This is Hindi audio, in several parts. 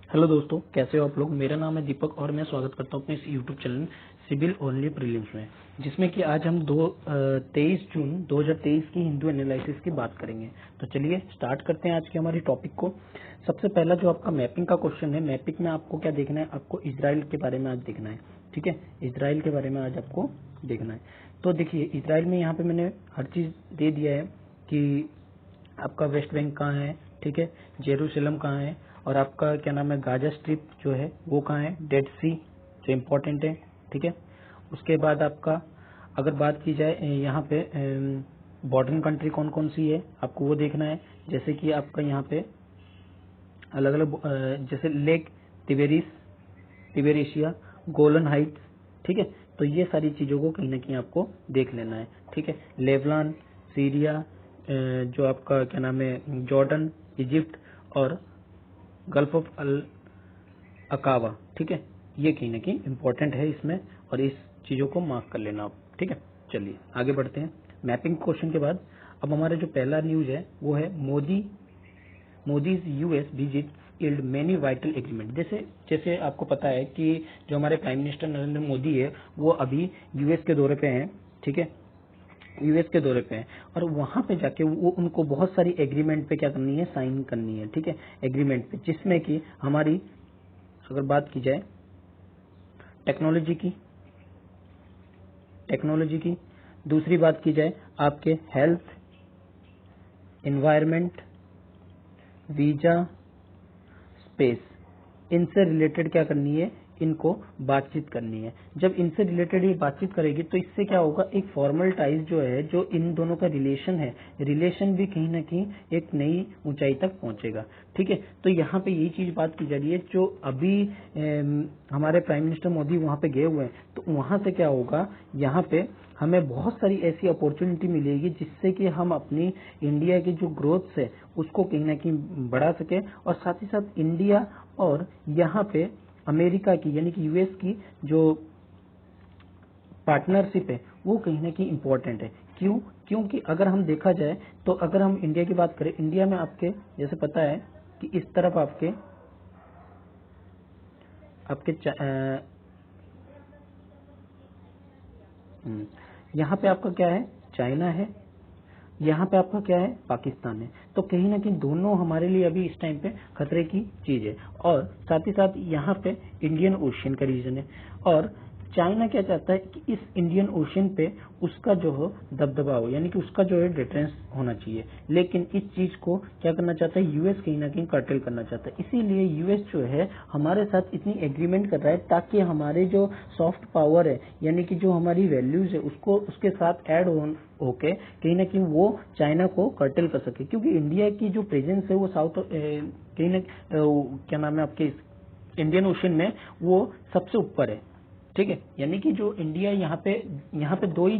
हेलो दोस्तों, कैसे हो आप लोग। मेरा नाम है दीपक और मैं स्वागत करता हूं अपने इस YouTube channel civil only prelims में, जिसमें कि आज हम 23 जून 2023 की हिंदू एनालिसिस की बात करेंगे। तो चलिए स्टार्ट करते हैं आज के हमारी टॉपिक को। सबसे पहला जो आपका मैपिंग का क्वेश्चन है, मैपिंग में आपको क्या देखना है, आपको इजराइल के बारे में आज देखना है। ठीक है, इजराइल के बारे में आज आपको देखना है। तो देखिए इजराइल में यहाँ पे मैंने हर चीज दे दिया है कि आपका वेस्ट बैंक कहाँ है, ठीक है, जेरूसलम कहाँ है, और आपका क्या नाम है गाजा स्ट्रिप जो है वो कहाँ है, डेड सी जो इम्पोर्टेंट है। ठीक है, उसके बाद आपका अगर बात की जाए यहाँ पे बॉर्डर कंट्री कौन कौन सी है आपको वो देखना है। जैसे कि आपका यहाँ पे अलग अलग जैसे लेक तिबेरिशिया, गोलन हाइट्स, ठीक है। तो ये सारी चीजों को कहीं ना कहीं आपको देख लेना है। ठीक है, लेबनान, सीरिया, जो आपका क्या नाम है जॉर्डन, इजिप्ट और गल्फ ऑफ अल अकावा। ठीक है, ये कहीं ना कहीं इम्पोर्टेंट है इसमें, और इस चीजों को मार्क कर लेना आप। ठीक है, चलिए आगे बढ़ते हैं। मैपिंग क्वेश्चन के बाद अब हमारा जो पहला न्यूज है वो है Modi's US visit yield many vital agreement. जैसे जैसे आपको पता है कि जो हमारे प्राइम मिनिस्टर नरेंद्र मोदी है वो अभी यूएस के दौरे पे हैं। ठीक है, यूएस के दौरे पे हैं और वहां पे जाके वो उनको बहुत सारी एग्रीमेंट पे क्या करनी है, साइन करनी है। ठीक है, एग्रीमेंट पे, जिसमें कि हमारी अगर बात की जाए टेक्नोलॉजी की, दूसरी बात की जाए आपके हेल्थ, एनवायरमेंट, वीजा, स्पेस, इनसे रिलेटेड क्या करनी है, इनको बातचीत करनी है। जब इनसे रिलेटेड ये बातचीत करेगी तो इससे क्या होगा, एक फॉर्मल टाइज जो है, जो इन दोनों का रिलेशन है, रिलेशन भी कहीं ना कहीं एक नई ऊंचाई तक पहुंचेगा। ठीक है, तो यहाँ पे यही चीज बात की जा रही है। जो अभी हमारे प्राइम मिनिस्टर मोदी वहां पे गए हुए हैं, तो वहां से क्या होगा, यहाँ पे हमें बहुत सारी ऐसी अपॉर्चुनिटी मिलेगी जिससे कि हम अपनी इंडिया की जो ग्रोथ है उसको कहीं ना कहीं बढ़ा सके, और साथ ही साथ इंडिया और यहाँ पे अमेरिका की यानी कि यूएस की जो पार्टनरशिप है वो कहीं ना कहीं इम्पोर्टेंट है। क्यों? क्योंकि अगर हम देखा जाए तो अगर हम इंडिया की बात करें, इंडिया में आपके जैसे पता है कि इस तरफ आपके आपके यहाँ पे आपका क्या है, चाइना है, यहाँ पे आपका क्या है, पाकिस्तान है। तो कहीं ना कहीं दोनों हमारे लिए अभी इस टाइम पे खतरे की चीज है, और साथ ही साथ यहाँ पे इंडियन ओशियन का रीजन है, और चाइना क्या चाहता है कि इस इंडियन ओशियन पे उसका जो हो दबदबा हो, यानी कि उसका जो है डिफरेंस होना चाहिए। लेकिन इस चीज को क्या करना चाहता है, यूएस कहीं ना कहीं कर्टेल करना चाहता है। इसीलिए यूएस जो है हमारे साथ इतनी एग्रीमेंट कर रहा है ताकि हमारे जो सॉफ्ट पावर है यानी कि जो हमारी वैल्यूज है उसको उसके साथ ऐड होके कहीं ना कहीं वो चाइना को कर्टेल कर सके। क्योंकि इंडिया की जो प्रेजेंस है वो साउथ कहीं ना क्या नाम है आपके इंडियन ओशन में वो सबसे ऊपर है। ठीक है, यानी कि जो इंडिया यहाँ पे दो ही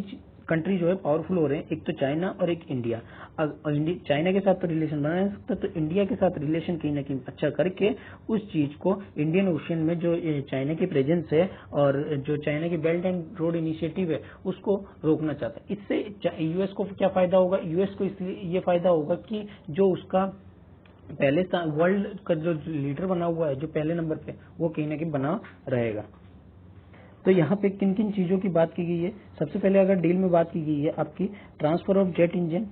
कंट्री जो है पावरफुल हो रहे हैं, एक तो चाइना और एक इंडिया। चाइना के साथ तो रिलेशन बना नहीं सकता, तो इंडिया के साथ रिलेशन कहीं ना कहीं अच्छा करके उस चीज को इंडियन ओशियन में जो चाइना की प्रेजेंस है और जो चाइना की बेल्ट एंड रोड इनिशिएटिव है उसको रोकना चाहता है। इससे यूएस को क्या फायदा होगा, यूएस को इसलिए ये फायदा होगा कि जो उसका पहले वर्ल्ड का जो लीडर बना हुआ है, जो पहले नंबर पे, वो कहीं ना कहीं बना रहेगा। तो यहाँ पे किन किन चीजों की बात की गई है, सबसे पहले अगर डील में बात की गई है आपकी transfer of jet engine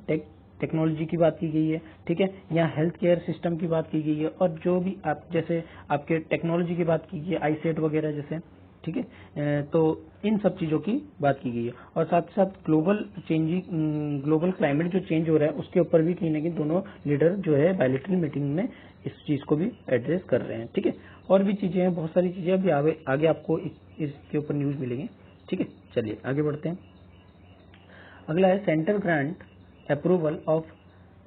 technology की बात की गई है। ठीक है, यहाँ हेल्थ केयर सिस्टम की बात की गई है, और जो भी आप जैसे आपके टेक्नोलॉजी की बात की गई है, आईसेट वगैरह जैसे। ठीक है, तो इन सब चीजों की बात की गई है, और साथ ही साथ ग्लोबल क्लाइमेट जो चेंज हो रहा है उसके ऊपर भी कहीं ना कहीं दोनों लीडर जो है बायलैटरल मीटिंग में इस चीज को भी एड्रेस कर रहे हैं। ठीक है, और भी चीजें हैं, बहुत सारी चीजें अभी आगे आपको इसके ऊपर न्यूज मिलेंगे। ठीक है, चलिए आगे बढ़ते हैं। अगला है centre grant approval of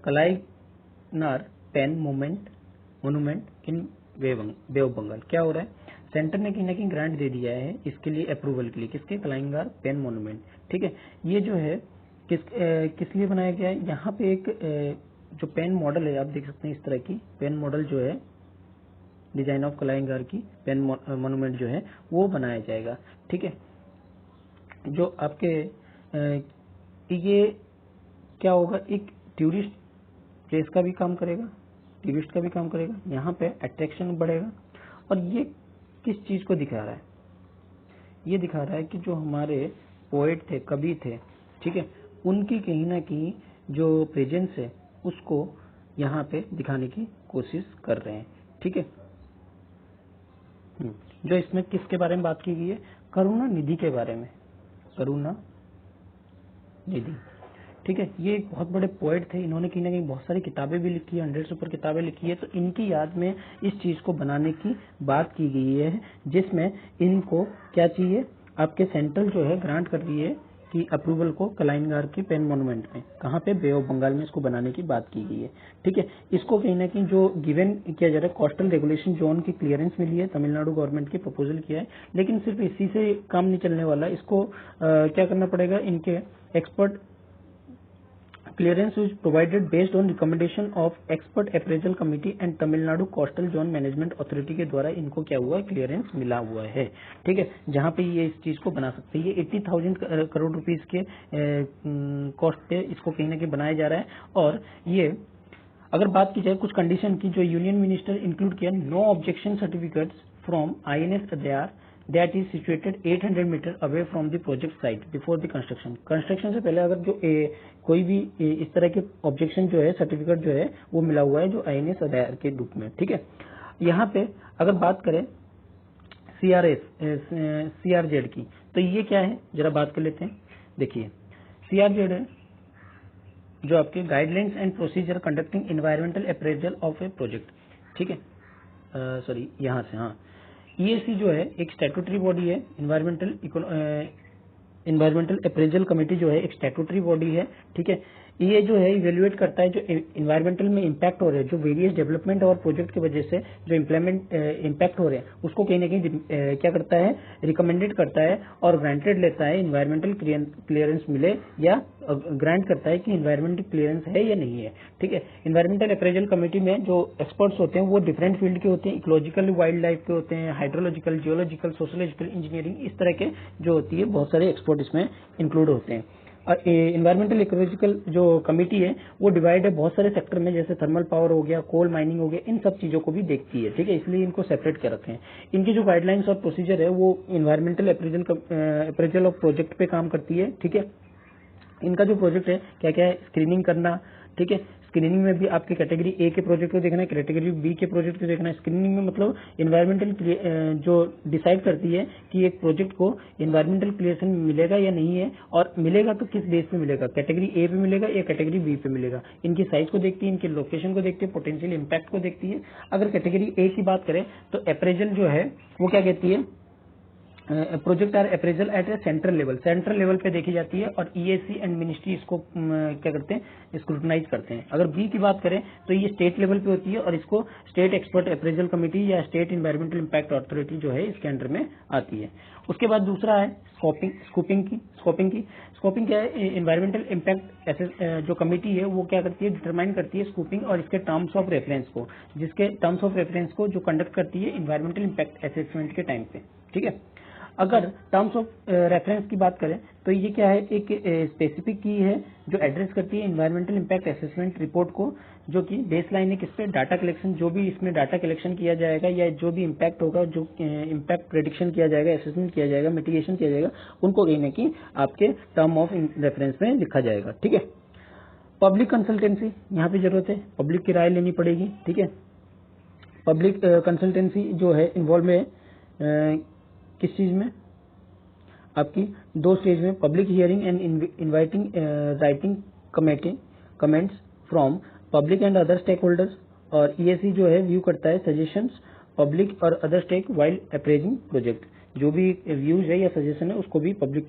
Kalaignar pen monument in Bay of Bengal. क्या हो रहा है, सेंटर ने कहीं ना कहीं ग्रांट दे दिया है इसके लिए, अप्रूवल के लिए, किसके, कलाइंगार पेन मोनूमेंट। ठीक है, ये जो है किस लिए बनाया गया है, यहाँ पे एक जो पेन मॉडल है आप देख सकते हैं, इस तरह की पेन मॉडल जो है डिजाइन ऑफ कलाइंगार की पेन मोनूमेंट जो है वो बनाया जाएगा। ठीक है, जो आपके ये क्या होगा, एक टूरिस्ट प्लेस का भी काम करेगा, टूरिस्ट का भी काम करेगा, यहाँ पे अट्रैक्शन बढ़ेगा, और ये किस चीज को दिखा रहा है? ये दिखा रहा है कि जो हमारे पोएट थे, कवि थे, ठीक है, उनकी कहीं ना कहीं जो प्रेजेंस है उसको यहाँ पे दिखाने की कोशिश कर रहे हैं, ठीक है। जो इसमें किसके बारे में बात की गई है? करुणा निधि के बारे में, करुणा निधि, ठीक है। ये एक बहुत बड़े पोएट थे, इन्होंने कहीं ना कहीं बहुत सारी किताबें भी लिखी है, 100 से ऊपर किताबें लिखी है। तो इनकी याद में इस चीज को बनाने की बात की गई है, जिसमें इनको क्या चाहिए, आपके सेंट्रल जो है ग्रांट कर रही है कि अप्रूवल को कलाइनगार की पेन मॉन्यूमेंट में, कहाँ पे, बे ऑफ बंगाल में इसको बनाने की बात की गई है, ठीक है। इसको कहीं ना कहीं जो गिवन किया जा रहा है, कोस्टल रेगुलेशन जोन की क्लियरेंस मिली है, तमिलनाडु गवर्नमेंट की प्रपोजल किया है, लेकिन सिर्फ इसी से काम नहीं चलने वाला, इसको क्या करना पड़ेगा, इनके expert clearance is provided based on recommendation of expert appraisal committee and Tamil Nadu coastal zone management authority के द्वारा इनको क्या हुआ है, क्लियरेंस मिला हुआ है, ठीक है, जहां पे ये इस चीज को बना सकते हैं। ये 80,000 करोड़ रुपीस के कॉस्ट पे इसको कहीं ना कहीं बनाया जा रहा है। और ये अगर बात की जाए कुछ कंडीशन की, जो यूनियन मिनिस्टर इंक्लूड किया, no objection certificates from INS Adyar that is situated 800 metre away from the project site before the construction. Construction से पहले अगर जो कोई भी इस तरह के ऑब्जेक्शन जो है, सर्टिफिकेट जो है वो मिला हुआ है जो INS अदायर के रूप में, ठीक है। यहाँ पे अगर बात करें CRZ की, तो ये क्या है जरा बात कर लेते हैं। देखिए CRZ है जो आपके guidelines and procedure conducting environmental appraisal of A project, ठीक है, सॉरी यहाँ से, हाँ, EAC जो है एक स्टैट्यूटरी बॉडी है, इन्वायरमेंटल अप्रेजल कमेटी जो है एक स्टैट्यूटरी बॉडी है, ठीक है। ये जो है इवेल्युएट करता है जो इन्वायरमेंटल में इम्पैक्ट हो रहे हैं, जो वेरियस डेवलपमेंट और प्रोजेक्ट की वजह से जो इम्पैक्ट हो रहे हैं, उसको कहीं ना कहीं क्या करता है, रिकमेंडेड करता है और ग्रांटेड लेता है, इन्वायरमेंटल क्लियरेंस मिले या ग्रांट करता है कि इन्वायरमेंटल क्लियरेंस है या नहीं है, ठीक है। इन्वायरमेंटल अप्रेजल कमेटी में जो एक्सपर्ट्स होते हैं वो डिफरेंट फील्ड के होते हैं, इकोलॉजिकल, वाइल्ड लाइफ के होते हैं, हाइड्रोलॉजिकल, जियोलॉजिकल, सोशोलॉजिकल, इंजीनियरिंग, इस तरह के जो होती है बहुत सारे एक्सपर्ट इसमें इंक्लूड होते हैं। और इन्वायरमेंटल इकोलॉजिकल जो कमेटी है वो डिवाइड है बहुत सारे सेक्टर में, जैसे थर्मल पावर हो गया, कोल माइनिंग हो गया, इन सब चीजों को भी देखती है, ठीक है, इसलिए इनको सेपरेट कर रखे हैं। इनकी जो गाइडलाइंस और प्रोसीजर है वो इन्वायरमेंटल अप्रेजल ऑफ प्रोजेक्ट पे काम करती है, ठीक है। इनका जो प्रोजेक्ट है क्या क्या है, स्क्रीनिंग करना, ठीक है, स्क्रीनिंग में भी आपके कैटेगरी ए के प्रोजेक्ट को देखना है, कैटेगरी बी के प्रोजेक्ट को देखना है। स्क्रीनिंग में मतलब इन्वायरमेंटल जो डिसाइड करती है कि एक प्रोजेक्ट को इन्वायरमेंटल क्लियरेंस मिलेगा या नहीं है, और मिलेगा तो किस बेस पे मिलेगा, कैटेगरी ए पे मिलेगा या कैटेगरी बी पे मिलेगा। इनकी साइज को देखती है, इनके लोकेशन को देखती है, पोटेंशियल इम्पैक्ट को देखती है। अगर कैटेगरी ए की बात करें तो अप्रेजल जो है वो क्या कहती है, project are appraisal at a central level पे देखी जाती है, और EAC एंड मिनिस्ट्री इसको क्या करते हैं, स्क्रूटनाइज करते हैं। अगर बी की बात करें तो ये स्टेट लेवल पे होती है और इसको स्टेट एक्सपर्ट अप्रेजल कमेटी या स्टेट इन्वायरमेंटल इम्पैक्ट अथॉरिटी जो है इसके अंडर में आती है। उसके बाद दूसरा है स्कोपिंग क्या है, इन्वायरमेंटल इम्पैक्ट जो कमेटी है वो क्या करती है, डिटरमाइन करती है स्कोपिंग और इसके टर्म्स ऑफ रेफरेंस को, जिसके टर्म्स ऑफ रेफरेंस को जो कंडक्ट करती है इन्वायरमेंटल इम्पैक्ट असेसमेंट के टाइम पे, ठीक है। अगर टर्म्स ऑफ रेफरेंस की बात करें तो ये क्या है, एक स्पेसिफिक की है जो एड्रेस करती है इन्वायरमेंटल इम्पैक्ट असेसमेंट रिपोर्ट को, जो कि बेसलाइन है किस पे, डाटा कलेक्शन, जो भी इसमें डाटा कलेक्शन किया जाएगा या जो भी इम्पैक्ट होगा, जो इम्पैक्ट प्रेडिक्शन किया जाएगा, असेसमेंट किया जाएगा, मिटिगेशन किया जाएगा, उनको कहीं ना कहीं आपके टर्म ऑफ रेफरेंस में लिखा जाएगा, ठीक है। पब्लिक कंसल्टेंसी यहाँ पे जरूरत है, पब्लिक की राय लेनी पड़ेगी, ठीक है। पब्लिक कंसल्टेंसी जो है इन्वॉल्व है किस चीज में, आपकी दो स्टेज में, public hearing and inviting writing comments from public and other stakeholders, और EAC जो है व्यू करता है सजेशंस पब्लिक और other stake while appraising project, जो भी व्यूज है या सजेशन है उसको भी पब्लिक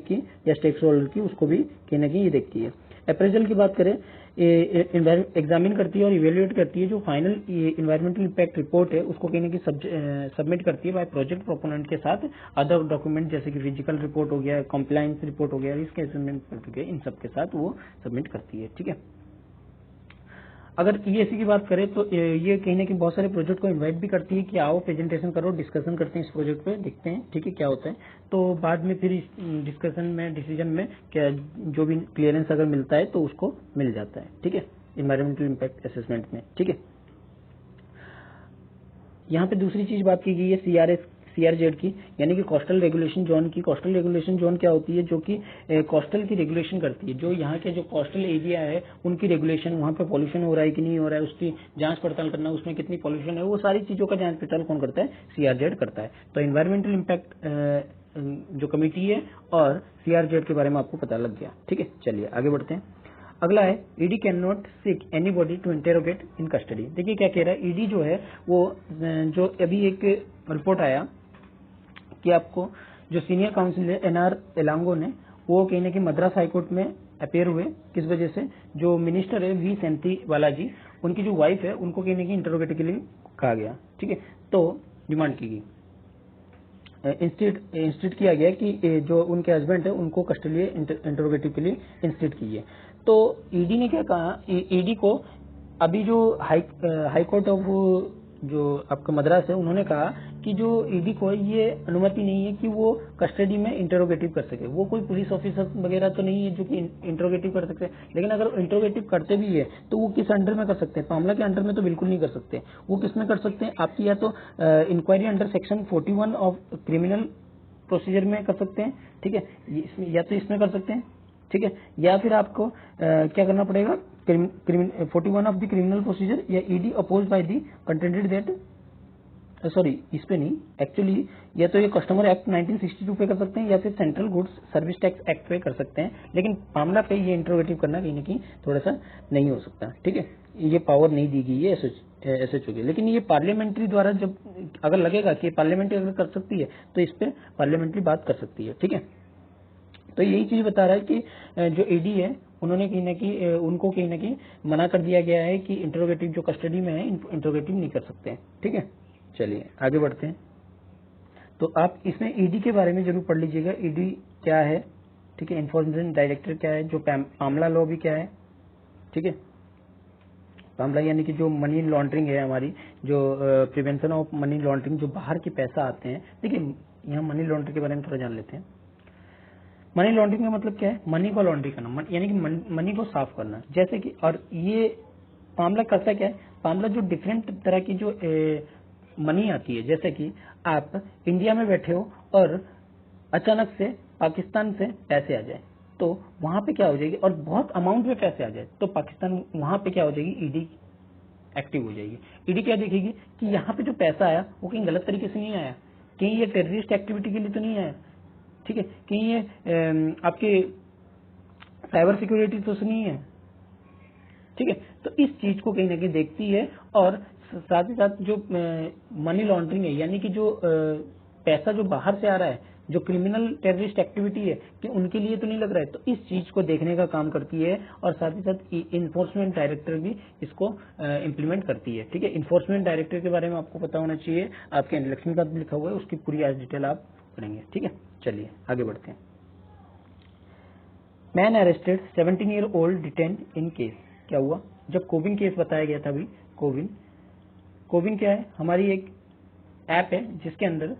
की या स्टेक होल्डर की, उसको भी कहीं ना कहीं ये देखती है। अप्रेजल की बात करें, एग्जामिन करती है और इवेल्युएट करती है, जो फाइनल इन्वायरमेंटल इम्पैक्ट रिपोर्ट है उसको कहीं ना कहीं सबमिट करती है बाय प्रोजेक्ट प्रोपोनेंट के साथ अदर डॉक्यूमेंट, जैसे कि फिजिकल रिपोर्ट हो गया, कंप्लायंस रिपोर्ट हो गया, रिस्क असेसमेंट रिपोर्ट हो गया, इन सब के साथ वो सबमिट करती है, ठीक है। अगर EAC की बात करें तो ये कहीं ना कहीं बहुत सारे प्रोजेक्ट को इनवाइट भी करती है कि आओ प्रेजेंटेशन करो, डिस्कशन करते हैं इस प्रोजेक्ट पे, देखते हैं ठीक है क्या होता है। तो बाद में फिर इस डिस्कशन में, डिसीजन में क्या जो भी क्लियरेंस अगर मिलता है तो उसको मिल जाता है, ठीक है, इन्वायरमेंटल इम्पैक्ट असेसमेंट में, ठीक है। यहाँ पे दूसरी चीज बात की गई है CRZ की, यानी कि कोस्टल रेगुलेशन जोन की। कोस्टल रेगुलेशन जोन क्या होती है? जो कि कोस्टल की रेगुलेशन करती है, जो यहाँ के जो कोस्टल एरिया है उनकी रेगुलेशन, वहाँ पे पॉल्यूशन हो रहा है कि नहीं हो रहा है उसकी जांच पड़ताल करना, उसमें कितनी पॉल्यूशन है, वो सारी चीजों का जांच पड़ताल कौन करता है? CRZ करता है। तो एनवायरमेंटल इम्पैक्ट जो कमेटी है और CRZ के बारे में आपको पता लग गया। ठीक है, चलिए आगे बढ़ते हैं। अगला है ED cannot seek anybody to interrogate in custody. देखिए क्या कह रहा है, ईडी जो है वो जो अभी एक रिपोर्ट आया कि आपको जो सीनियर काउंसिल है NR एलांगो ने, वो कहीं ना कहीं मद्रास हाईकोर्ट में अपेयर हुए। किस वजह से? जो मिनिस्टर है V सेंथी बालाजी, उनकी जो वाइफ है उनको कहीं ना कहीं इंटरोगेट के लिए कहा गया। ठीक है, तो डिमांड की गई, इंस्टीट किया गया कि जो उनके हस्बैंड है उनको कस्टडी इंटरोगेटिव के लिए इंस्टीट कीजिए। तो ईडी ने क्या कहा, ईडी को अभी जो हाई कोर्ट ऑफ जो आपका मद्रास है, उन्होंने कहा कि जो ईडी को ये अनुमति नहीं है कि वो कस्टडी में इंटरोगेटिव कर सके। वो कोई पुलिस ऑफिसर वगैरह तो नहीं है जो कि इंटरोगेटिव कर सकते हैं, लेकिन अगर इंटरोगेटिव करते भी है तो वो किस अंडर में कर सकते हैं? मामला के अंडर में तो बिल्कुल नहीं कर सकते। वो किस में कर सकते हैं? आपकी या तो inquiry under section 41 of criminal procedure में कर सकते हैं। ठीक है, या तो इसमें कर सकते हैं। ठीक है, या फिर आपको क्या करना पड़ेगा? 41 ऑफ द क्रिमिनल प्रोसीजर, या ED oppose by the contended that, sorry इस पे नहीं, एक्चुअली या तो ये कस्टमर एक्ट 1962 पे कर सकते हैं या फिर central goods service tax act पे कर सकते हैं, लेकिन मामला पे ये इंटरोगेटिव करना कहीं ना कहीं थोड़ा सा नहीं हो सकता। ठीक है, ये पावर नहीं दी गई है एसएचओ की, लेकिन ये पार्लियामेंट्री द्वारा जब अगर लगेगा कि पार्लियामेंट्री अगर कर सकती है तो इस पे पार्लियामेंट्री बात कर सकती है। ठीक है, तो यही चीज बता रहा है कि जो ईडी है उन्होंने कहीं ना कहीं उनको कहीं ना कहीं मना कर दिया गया है कि इंटरोगेटिव जो कस्टडी में है इंटरोगेटिव नहीं कर सकते हैं। ठीक है, चलिए आगे बढ़ते हैं। तो आप इसमें ईडी के बारे में जरूर पढ़ लीजिएगा, ईडी क्या है। ठीक है, इन्फोर्समेंट डायरेक्टर क्या है, जो पामला लॉ भी क्या है। ठीक है, पामला यानी कि जो मनी लॉन्ड्रिंग है हमारी, जो प्रिवेंशन ऑफ मनी लॉन्ड्रिंग, जो बाहर के पैसा आते हैं। देखिए यहाँ मनी लॉन्ड्रिंग के बारे में थोड़ा जान लेते हैं। मनी लॉन्ड्रिंग का मतलब क्या है? मनी को लॉन्ड्री करना, यानी कि मनी को साफ करना। जैसे कि, और ये मामला करता क्या है? मामला जो डिफरेंट तरह की जो मनी आती है, जैसे कि आप इंडिया में बैठे हो और अचानक से पाकिस्तान से पैसे आ जाए तो वहां पे क्या हो जाएगी, और बहुत अमाउंट में पैसे आ जाए तो पाकिस्तान वहां पे क्या हो जाएगी? ईडी एक्टिव हो जाएगी। ईडी क्या देखेगी कि यहाँ पे जो पैसा आया वो कहीं गलत तरीके से नहीं आया, कहीं ये टेररिस्ट एक्टिविटी के लिए तो नहीं आया। ठीक है, कहीं ये आपके साइबर सिक्योरिटी तो नहीं है। ठीक है, तो इस चीज को कहीं ना कहीं देखती है, और साथ ही साथ जो मनी लॉन्ड्रिंग है, यानी कि जो पैसा जो बाहर से आ रहा है, जो क्रिमिनल टेररिस्ट एक्टिविटी है, कि उनके लिए तो नहीं लग रहा है, तो इस चीज को देखने का काम करती है। और साथ ही साथ इन्फोर्समेंट डायरेक्टर भी इसको इम्प्लीमेंट करती है। ठीक है, इन्फोर्समेंट डायरेक्टर के बारे में आपको पता होना चाहिए, आपके इंट्रोडक्शन का लिखा हुआ है, उसकी पूरी आज डिटेल आप पढ़ेंगे। ठीक है, चलिए आगे बढ़ते हैं। Man arrested 17 year old detain in case. क्या हुआ? जब कोविन केस बताया गया था, अभी कोविन क्या है? हमारी एक ऐप है जिसके अंदर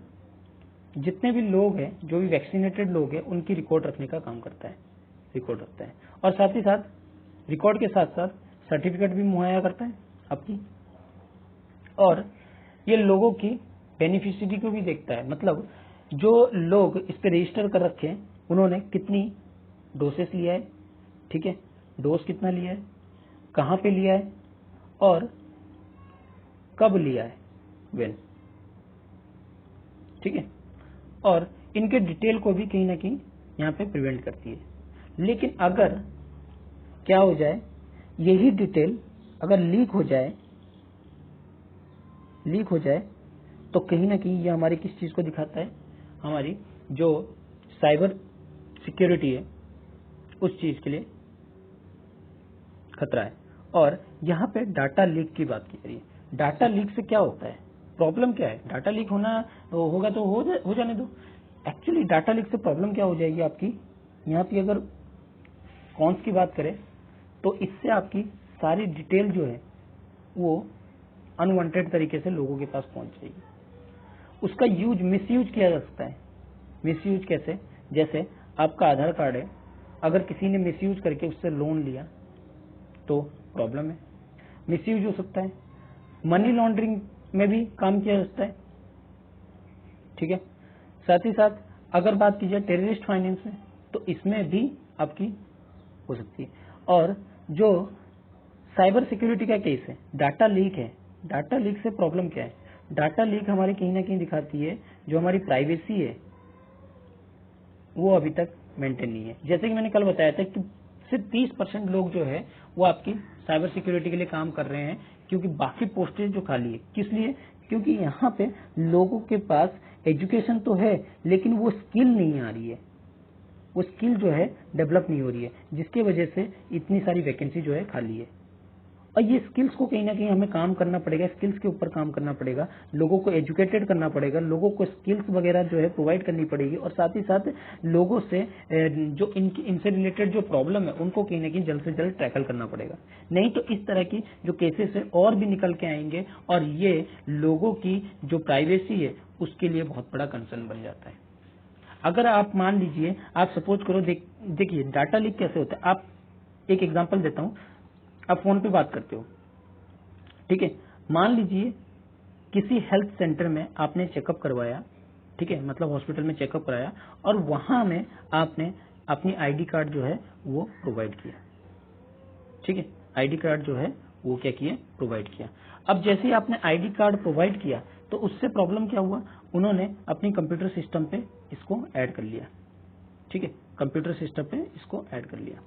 जितने भी लोग हैं, जो भी वैक्सीनेटेड लोग हैं, उनकी रिकॉर्ड रखने का काम करता है, रिकॉर्ड रखता है, और साथ ही साथ रिकॉर्ड के साथ साथ सर्टिफिकेट भी मुहैया करता है आपकी, और ये लोगों की बेनिफिशियरी को भी देखता है। मतलब जो लोग इस पे रजिस्टर कर रखे हैं, उन्होंने कितनी डोसेस लिया है, ठीक है, डोज कितना लिया है, कहाँ पे लिया है, और कब लिया है, वेन। ठीक है, और इनके डिटेल को भी कहीं ना कहीं यहाँ पे प्रिवेंट करती है। लेकिन अगर क्या हो जाए, यही डिटेल अगर लीक हो जाए तो कहीं ना कहीं ये हमारी किस चीज को दिखाता है? हमारी जो साइबर सिक्योरिटी है उस चीज के लिए खतरा है। और यहाँ पे डाटा लीक की बात की जा रही है। डाटा लीक से क्या होता है? प्रॉब्लम क्या है? डाटा लीक होगा तो हो जाने दो। एक्चुअली डाटा लीक से प्रॉब्लम क्या हो जाएगी आपकी? यहाँ पे अगर कॉन्स की बात करें तो इससे आपकी सारी डिटेल जो है वो अनवांटेड तरीके से लोगों के पास पहुंच जाएगी। उसका मिसयूज किया जा सकता है। मिसयूज कैसे? जैसे आपका आधार कार्ड है, अगर किसी ने मिसयूज करके उससे लोन लिया तो प्रॉब्लम है, मिसयूज हो सकता है। मनी लॉन्ड्रिंग में भी काम किया जा सकता है, ठीक है। साथ ही साथ अगर बात की जाए टेररिस्ट फाइनेंस में, तो इसमें भी आपकी हो सकती है। और जो साइबर सिक्योरिटी का केस है, डाटा लीक है, डाटा लीक से प्रॉब्लम क्या है, डाटा लीक हमारी कहीं ना कहीं दिखाती है जो हमारी प्राइवेसी है वो अभी तक मेंटेन नहीं है। जैसे कि मैंने कल बताया था कि सिर्फ 30% लोग जो है वो आपकी साइबर सिक्योरिटी के लिए काम कर रहे हैं, क्योंकि बाकी पोस्टें जो खाली है। किस लिए? क्योंकि यहाँ पे लोगों के पास एजुकेशन तो है लेकिन वो स्किल नहीं आ रही है, वो स्किल जो है डेवलप नहीं हो रही है, जिसकी वजह से इतनी सारी वैकेंसी जो है खाली है। और ये स्किल्स को कहीं ना कहीं हमें काम करना पड़ेगा, स्किल्स के ऊपर काम करना पड़ेगा, लोगों को एजुकेटेड करना पड़ेगा, लोगों को स्किल्स वगैरह जो है प्रोवाइड करनी पड़ेगी, और साथ ही साथ लोगों से जो इनसे रिलेटेड जो प्रॉब्लम है उनको कहीं ना कहीं जल्द से जल्द टैकल करना पड़ेगा। नहीं तो इस तरह की जो केसेस है और भी निकल के आएंगे और ये लोगों की जो प्राइवेसी है उसके लिए बहुत बड़ा कंसर्न बन जाता है। अगर आप मान लीजिए, आप सपोज करो, देखिए डाटा लीक कैसे होता है। आप एक एग्जांपल देता हूं, आप फोन पे बात करते हो, ठीक है। मान लीजिए किसी हेल्थ सेंटर में आपने चेकअप करवाया, ठीक है, मतलब हॉस्पिटल में चेकअप कराया, और वहां में आपने अपनी आईडी कार्ड जो है वो प्रोवाइड किया, ठीक है। आईडी कार्ड जो है वो क्या किया, प्रोवाइड किया। अब जैसे ही आपने आईडी कार्ड प्रोवाइड किया तो उससे प्रॉब्लम क्या हुआ, उन्होंने अपनी कंप्यूटर सिस्टम पे इसको ऐड कर लिया, ठीक है, कंप्यूटर सिस्टम पे इसको ऐड कर लिया।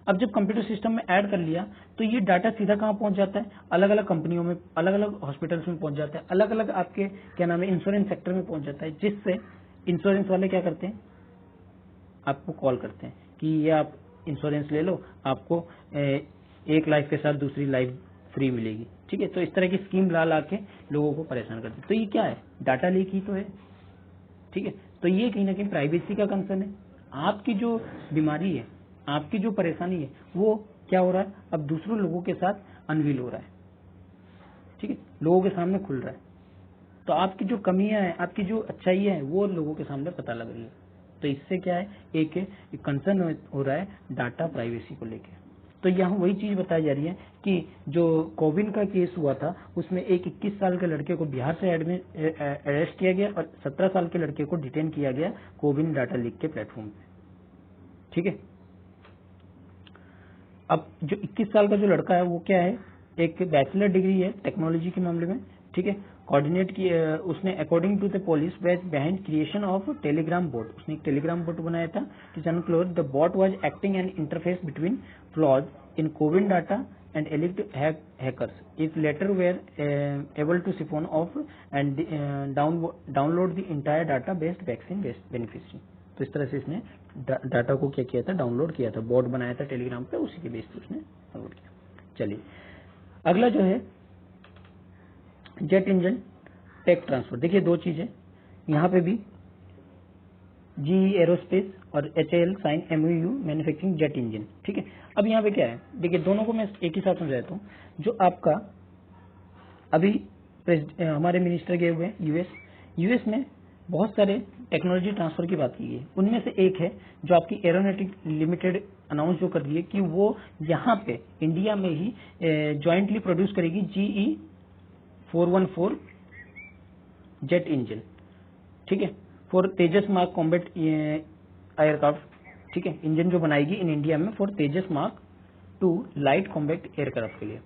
अब जब कंप्यूटर सिस्टम में ऐड कर लिया तो ये डाटा सीधा कहां पहुंच जाता है, अलग अलग कंपनियों में, अलग अलग हॉस्पिटल्स में पहुंच जाता है, अलग अलग आपके क्या नाम है इंश्योरेंस सेक्टर में पहुंच जाता है, जिससे इंश्योरेंस वाले क्या करते हैं, आपको कॉल करते हैं कि ये आप इंश्योरेंस ले लो, आपको एक लाइफ के साथ दूसरी लाइफ फ्री मिलेगी, ठीक है। तो इस तरह की स्कीम ला के लोगों को परेशान करते हैं। तो ये क्या है, डाटा लीक ही तो है, ठीक है। तो ये कहीं ना कहीं प्राइवेसी का कंसर्न है। आपकी जो बीमारी है, आपकी जो परेशानी है, वो क्या हो रहा है, अब दूसरों लोगों के साथ अनवील हो रहा है, ठीक है, लोगों के सामने खुल रहा है। तो आपकी जो कमियां हैं, आपकी जो अच्छाइयां हैं, वो लोगों के सामने पता लग रही है। तो इससे क्या है, एक कंसर्न हो रहा है डाटा प्राइवेसी को लेकर। तो यहाँ वही चीज बताई जा रही है कि जो कोविन का केस हुआ था उसमें एक 21 साल के लड़के को बिहार से अरेस्ट किया गया और 17 साल के लड़के को डिटेन किया गया कोविन डाटा लीक के प्लेटफॉर्म पे, ठीक है। अब जो 21 साल का जो लड़का है वो क्या है, एक बैचलर डिग्री है टेक्नोलॉजी के मामले में, ठीक है। कोऑर्डिनेट की उसने according to the police was behind creation of Telegram bot, उसने एक टेलीग्राम बोट बनाया था कि जनक्लोज the bot was acting an interface between flaws in CoWIN data and alleged hackers is later were able to siphon off and download the entire data based vaccine beneficiary। तो इस तरह से इसने डाटा को क्या किया था, डाउनलोड किया था, बॉट बनाया था टेलीग्राम पे, उसी के बेस पे उसने डाउनलोड किया। चलिए अगला जो है जेट इंजन टेक ट्रांसफर। देखिए दो चीजें यहाँ पे भी, GE एरोस्पेस और HAL sign MOU manufacturing jet engine, ठीक है। अब यहाँ पे क्या है, देखिए दोनों को मैं एक ही साथ समझा देता हूँ। जो आपका अभी हमारे मिनिस्टर गए हुए हैं यूएस में बहुत सारे टेक्नोलॉजी ट्रांसफर की बात की है, उनमें से एक है जो आपकी एरोनॉटिक लिमिटेड अनाउंस जो कर रही है कि वो यहाँ पे इंडिया में ही ज्वाइंटली प्रोड्यूस करेगी GE 414 जेट इंजन, ठीक है, for Tejas mark combat aircraft, ठीक है। इंजन जो बनाएगी इन इंडिया में for Tejas mark 2 light combat aircraft के लिए।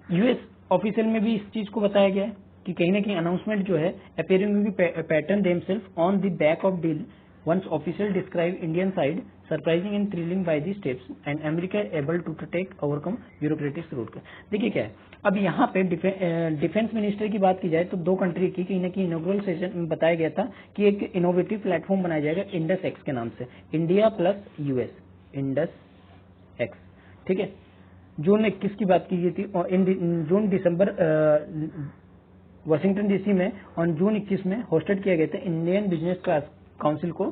यूएस ऑफिशियल में भी इस चीज को बताया गया है कि कहीं ना कहीं अनाउंसमेंट जो है appearing will be pattern themselves on the back of deal once official describe Indian side surprising and thrilling by the steps and America able to take overcome bureaucratic route। देखिए क्या है, अब यहाँ पे डिफेंस मिनिस्टर की बात की जाए तो दो कंट्री की कहीं ना कहीं इनॉग्रल सेशन में बताया गया था कि एक इनोवेटिव प्लेटफॉर्म बनाया जाएगा इंडस एक्स के नाम से, India plus US, Indus x, ठीक है। जून 21 की बात की गई थी और जून दिसंबर वाशिंगटन डीसी में और जून 21 में होस्टेड किया गया था इंडियन बिजनेस काउंसिल को,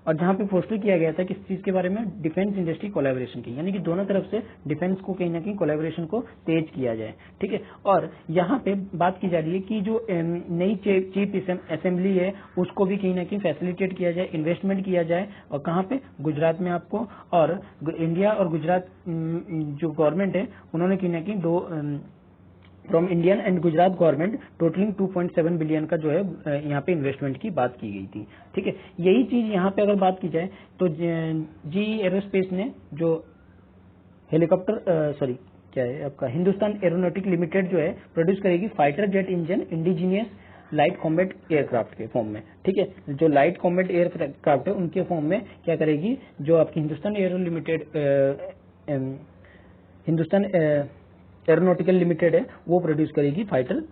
और जहां पे पोस्टर किया गया था किस चीज के बारे में, डिफेंस इंडस्ट्री कोलैबोरेशन की, यानी कि दोनों तरफ से डिफेंस को कहीं ना कहीं कोलैबोरेशन को तेज किया जाए, ठीक है। और यहाँ पे बात की जा रही है कि जो नई चीफ असेंबली है उसको भी कहीं ना कहीं फैसिलिटेट किया जाए, इन्वेस्टमेंट किया जाए, और कहाँ पे, गुजरात में आपको, और इंडिया और गुजरात जो गवर्नमेंट है उन्होंने कहीं ना कहीं दो from Indian and Gujarat government totalling 2.7 billion का जो है यहाँ पे इन्वेस्टमेंट की बात की गई थी। ठीक है, यही चीज यहाँ पे अगर बात की जाए तो जी एरोस्पेस ने जो हेलीकॉप्टर क्या है आपका हिंदुस्तान एरोनॉटिक लिमिटेड जो है प्रोड्यूस करेगी fighter jet engine indigenous light combat aircraft के फॉर्म में। ठीक है, जो लाइट कॉम्बैट एयरक्राफ्ट है उनके फॉर्म में क्या करेगी, जो आपकी हिंदुस्तान एरोनॉटिकल लिमिटेड है वो प्रोड्यूस करेगी फाइटर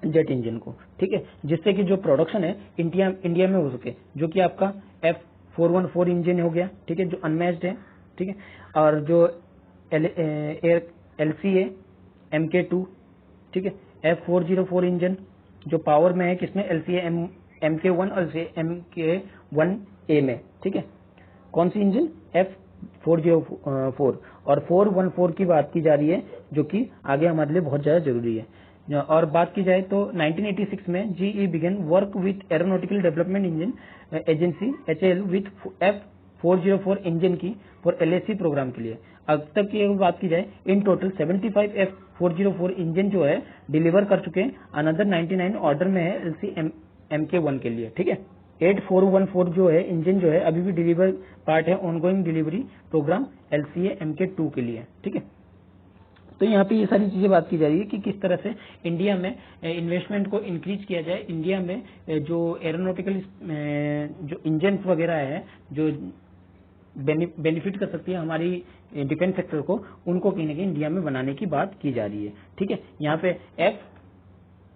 जेट इंजन को। ठीक है, जिससे कि जो प्रोडक्शन है इंडिया में हो सके, जो कि आपका F414 इंजन हो गया। ठीक है, जो अनमैच्ड है। ठीक है, और जो LCA MK2, ठीक है, F404 इंजन जो पावर में है किसमें, LCA MK1 और MK1A में। ठीक है, कौन सी इंजन, F404 और 414 की बात की जा रही है, जो कि आगे हमारे लिए बहुत ज्यादा जरूरी है। और बात की जाए तो 1986 में GE began work with aeronautical development engine agency HAL विथ F404 इंजन की फॉर LAC प्रोग्राम के लिए। अब तक की अगर बात की जाए इन टोटल 75 F404 इंजन जो है डिलीवर कर चुके हैं। अनदर 99 ऑर्डर में है LCA MK1 के लिए। ठीक है, 8414 जो है इंजन जो है अभी भी डिलीवर पार्ट है ongoing delivery programme LCA MK2 के लिए। ठीक है, तो यहाँ पे ये सारी चीजें बात की जा रही है कि किस तरह से इंडिया में इन्वेस्टमेंट को इंक्रीज किया जाए। इंडिया में जो एरोनॉटिकल जो इंजन वगैरह है जो बेनिफिट कर सकती है हमारी डिफेंस सेक्टर को, उनको कहीं ना कहीं इंडिया में बनाने की बात की जा रही है। ठीक है, यहाँ पे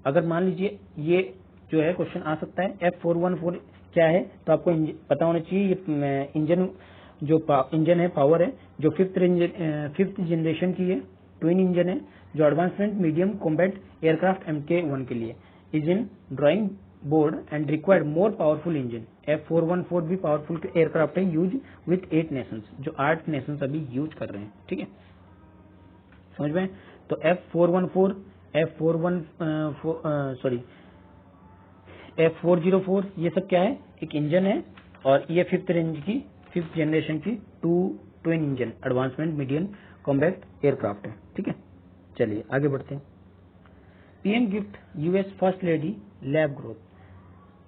अगर मान लीजिए ये जो है क्वेश्चन आ सकता है F414 क्या है, तो आपको पता होना चाहिए ये इंजन जो इंजन है पावर है जो फिफ्थ जनरेशन की है, ट्विन इंजन है, जो advancement medium combat aircraft MK1 के लिए is in drawing board and required more powerful engine. F414 भी पावरफुल एयरक्राफ्ट है यूज विथ 8 नेशंस, जो 8 नेशंस अभी यूज कर रहे हैं। ठीक है, समझ में। तो F414 F404 ये सब क्या है, एक इंजन है, और ये फिफ्थ जनरेशन की twin engine advancement medium combat aircraft है। ठीक है, चलिए आगे बढ़ते हैं। PM gift US first lady lab growth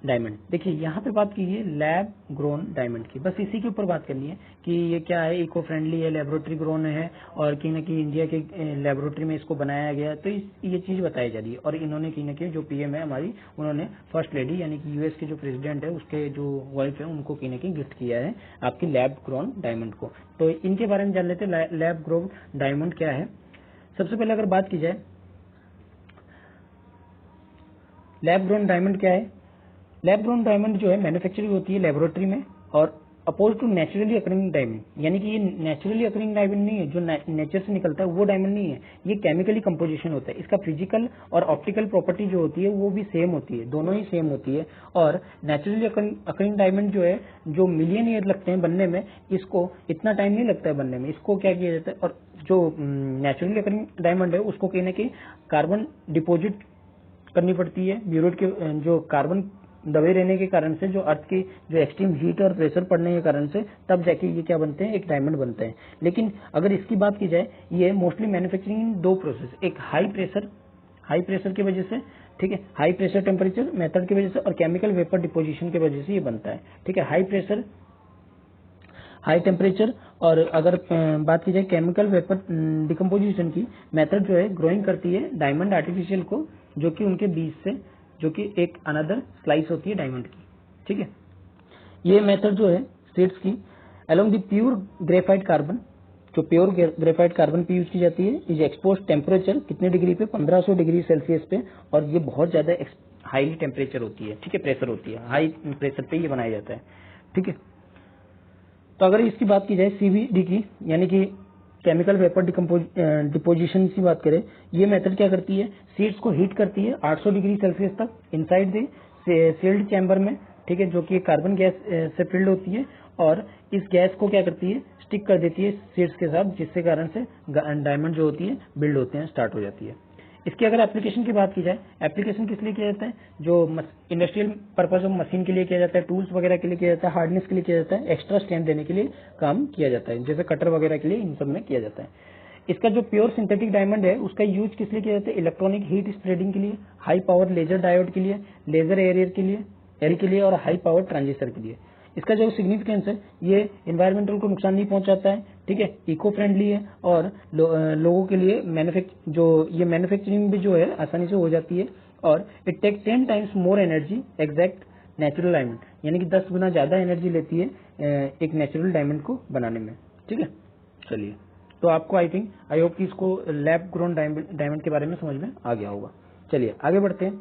diamond. देखिए यहाँ पे बात की है लैब ग्रोन डायमंड की, बस इसी के ऊपर बात करनी है कि ये क्या है, इको फ्रेंडली है, लेबोरेटरी ग्रोन है, और कहीं ना कहीं इंडिया के लेबोरेटरी में इसको बनाया गया, तो ये चीज बताई जा रही है। और इन्होंने कहीं ना कहीं जो PM है हमारी, उन्होंने फर्स्ट लेडी यानी कि US के जो प्रेसिडेंट है उसके जो वाइफ है उनको कहीं ना कहीं गिफ्ट किया है आपकी लैब ग्रोन डायमंड को। तो इनके बारे में जान लेते हैं लैब ग्रोन डायमंड क्या है। सबसे पहले अगर बात की जाए लैब ग्रोन डायमंड क्या है, लैब ग्रोन डायमंड जो है मैन्युफैक्चरिंग होती है लेबोरेटरी में, और oppose to naturally occurring diamond, यानी कि ये नेचुरली अकरिंग डायमंड नहीं है, जो नेचर से निकलता है वो डायमंड नहीं है, ये केमिकली कंपोजिशन होता है। इसका फिजिकल और ऑप्टिकल प्रॉपर्टी जो होती है वो भी सेम होती है, दोनों ही सेम होती है। और नेचुरली अकरिंग डायमंड जो है, जो मिलियन ईयर लगते हैं बनने में, इसको इतना टाइम नहीं लगता है बनने में, इसको क्या किया जाता है, और जो नेचुरली अकरिंग डायमंड है उसको कहीं ना कहीं कार्बन डिपोजिट करनी पड़ती है, म्यूरेट के जो कार्बन दबे रहने के कारण से, जो अर्थ की जो एक्सट्रीम हीट और प्रेशर पड़ने के कारण से, तब जाके ये क्या बनते हैं, एक डायमंड बनते हैं। लेकिन अगर इसकी बात की जाए, ये मोस्टली मैन्युफैक्चरिंग इन दो प्रोसेस, एक हाई प्रेशर की वजह से, ठीक है, हाई प्रेशर टेम्परेचर मेथड की वजह से, और केमिकल वेपर डिपोजिशन की वजह से ये बनता है। ठीक है, हाई प्रेशर हाई टेम्परेचर, और अगर बात की जाए केमिकल वेपर डिकम्पोजिशन की मेथड जो है ग्रोइंग करती है डायमंड आर्टिफिशियल को, जो कि उनके बीच से, जो कि एक अनदर स्लाइस होती है डायमंड की। ठीक है, ये मेथड जो है सीड्स की along the pure graphite carbon, जो प्योर ग्रेफाइट कार्बन पे यूज की जाती है, इज एक्सपोज टेम्परेचर कितने डिग्री पे, 1500 डिग्री सेल्सियस पे, और ये बहुत ज्यादा हाईली टेम्परेचर होती है। ठीक है, प्रेशर होती है, हाई प्रेशर पे ये बनाया जाता है। ठीक है, तो अगर इसकी बात की जाए CVD की, यानी कि केमिकल वेपर डिपोजिशन की बात करें, ये मेथड क्या करती है, सीड्स को हीट करती है 800 डिग्री सेल्सियस तक इनसाइड द सील्ड चैम्बर में। ठीक है, जो कि कार्बन गैस से फिल्ड होती है, और इस गैस को क्या करती है, स्टिक कर देती है सीड्स के साथ, जिससे कारण से डायमंड जो होती है बिल्ड होते हैं, स्टार्ट हो जाती है। इसकी अगर एप्लीकेशन की बात की जाए, एप्लीकेशन किस लिए किया जाता है, जो इंडस्ट्रियल पर्पज ऑफ मशीन के लिए किया जाता है, टूल्स वगैरह के लिए किया जाता है, हार्डनेस के लिए किया जाता है, एक्स्ट्रा स्ट्रेंथ देने के लिए काम किया जाता है, जैसे कटर वगैरह के लिए इन सब में किया जाता है। इसका जो प्योर सिंथेटिक डायमंड है उसका यूज किस लिए किया जाता है? इलेक्ट्रॉनिक हीट स्प्रेडिंग के लिए, हाई पावर लेजर डायोड के लिए, लेजर एरियर के लिए, और हाई पावर ट्रांजिस्टर के लिए। इसका जो सिग्निफिकेंस है, ये एनवायरमेंटल को नुकसान नहीं पहुंचाता है, ठीक है, इको फ्रेंडली है, और लोगों के लिए मैन्युफैक्चरिंग भी जो है आसानी से हो जाती है, और it take 10 times more energy exact natural diamond, यानी कि 10 गुना ज्यादा एनर्जी लेती है एक नेचुरल डायमंड को बनाने में, ठीक है। चलिए, तो आपको आई होप कि इसको लैब ग्रोन डायमंड के बारे में समझ में आ गया होगा। चलिए आगे बढ़ते हैं।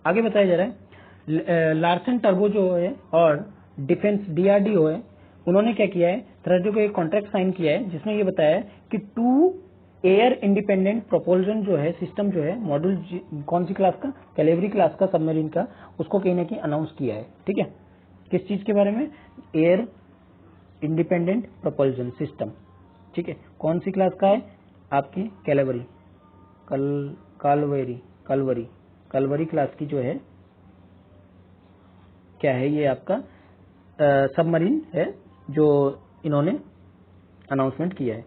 आगे बताया जा रहा है लार्सन टर्बो जो है और डिफेंस DRDO है, उन्होंने क्या किया है, थर्सडे को एक कॉन्ट्रैक्ट साइन किया है जिसमें ये बताया है कि 2 एयर इंडिपेंडेंट प्रोपल्शन जो है सिस्टम जो है मॉड्यूल कौन सी क्लास का, कैलेवरी क्लास का सबमरीन का, उसको कहीं ना कहीं अनाउंस किया है, ठीक है। किस चीज के बारे में? एयर इंडिपेंडेंट प्रोपल्शन सिस्टम, ठीक है। कौन सी क्लास का है? आपकी कैलेवरी कलवरी क्लास की जो है, क्या है ये आपका सबमरीन है जो इन्होंने अनाउंसमेंट किया है।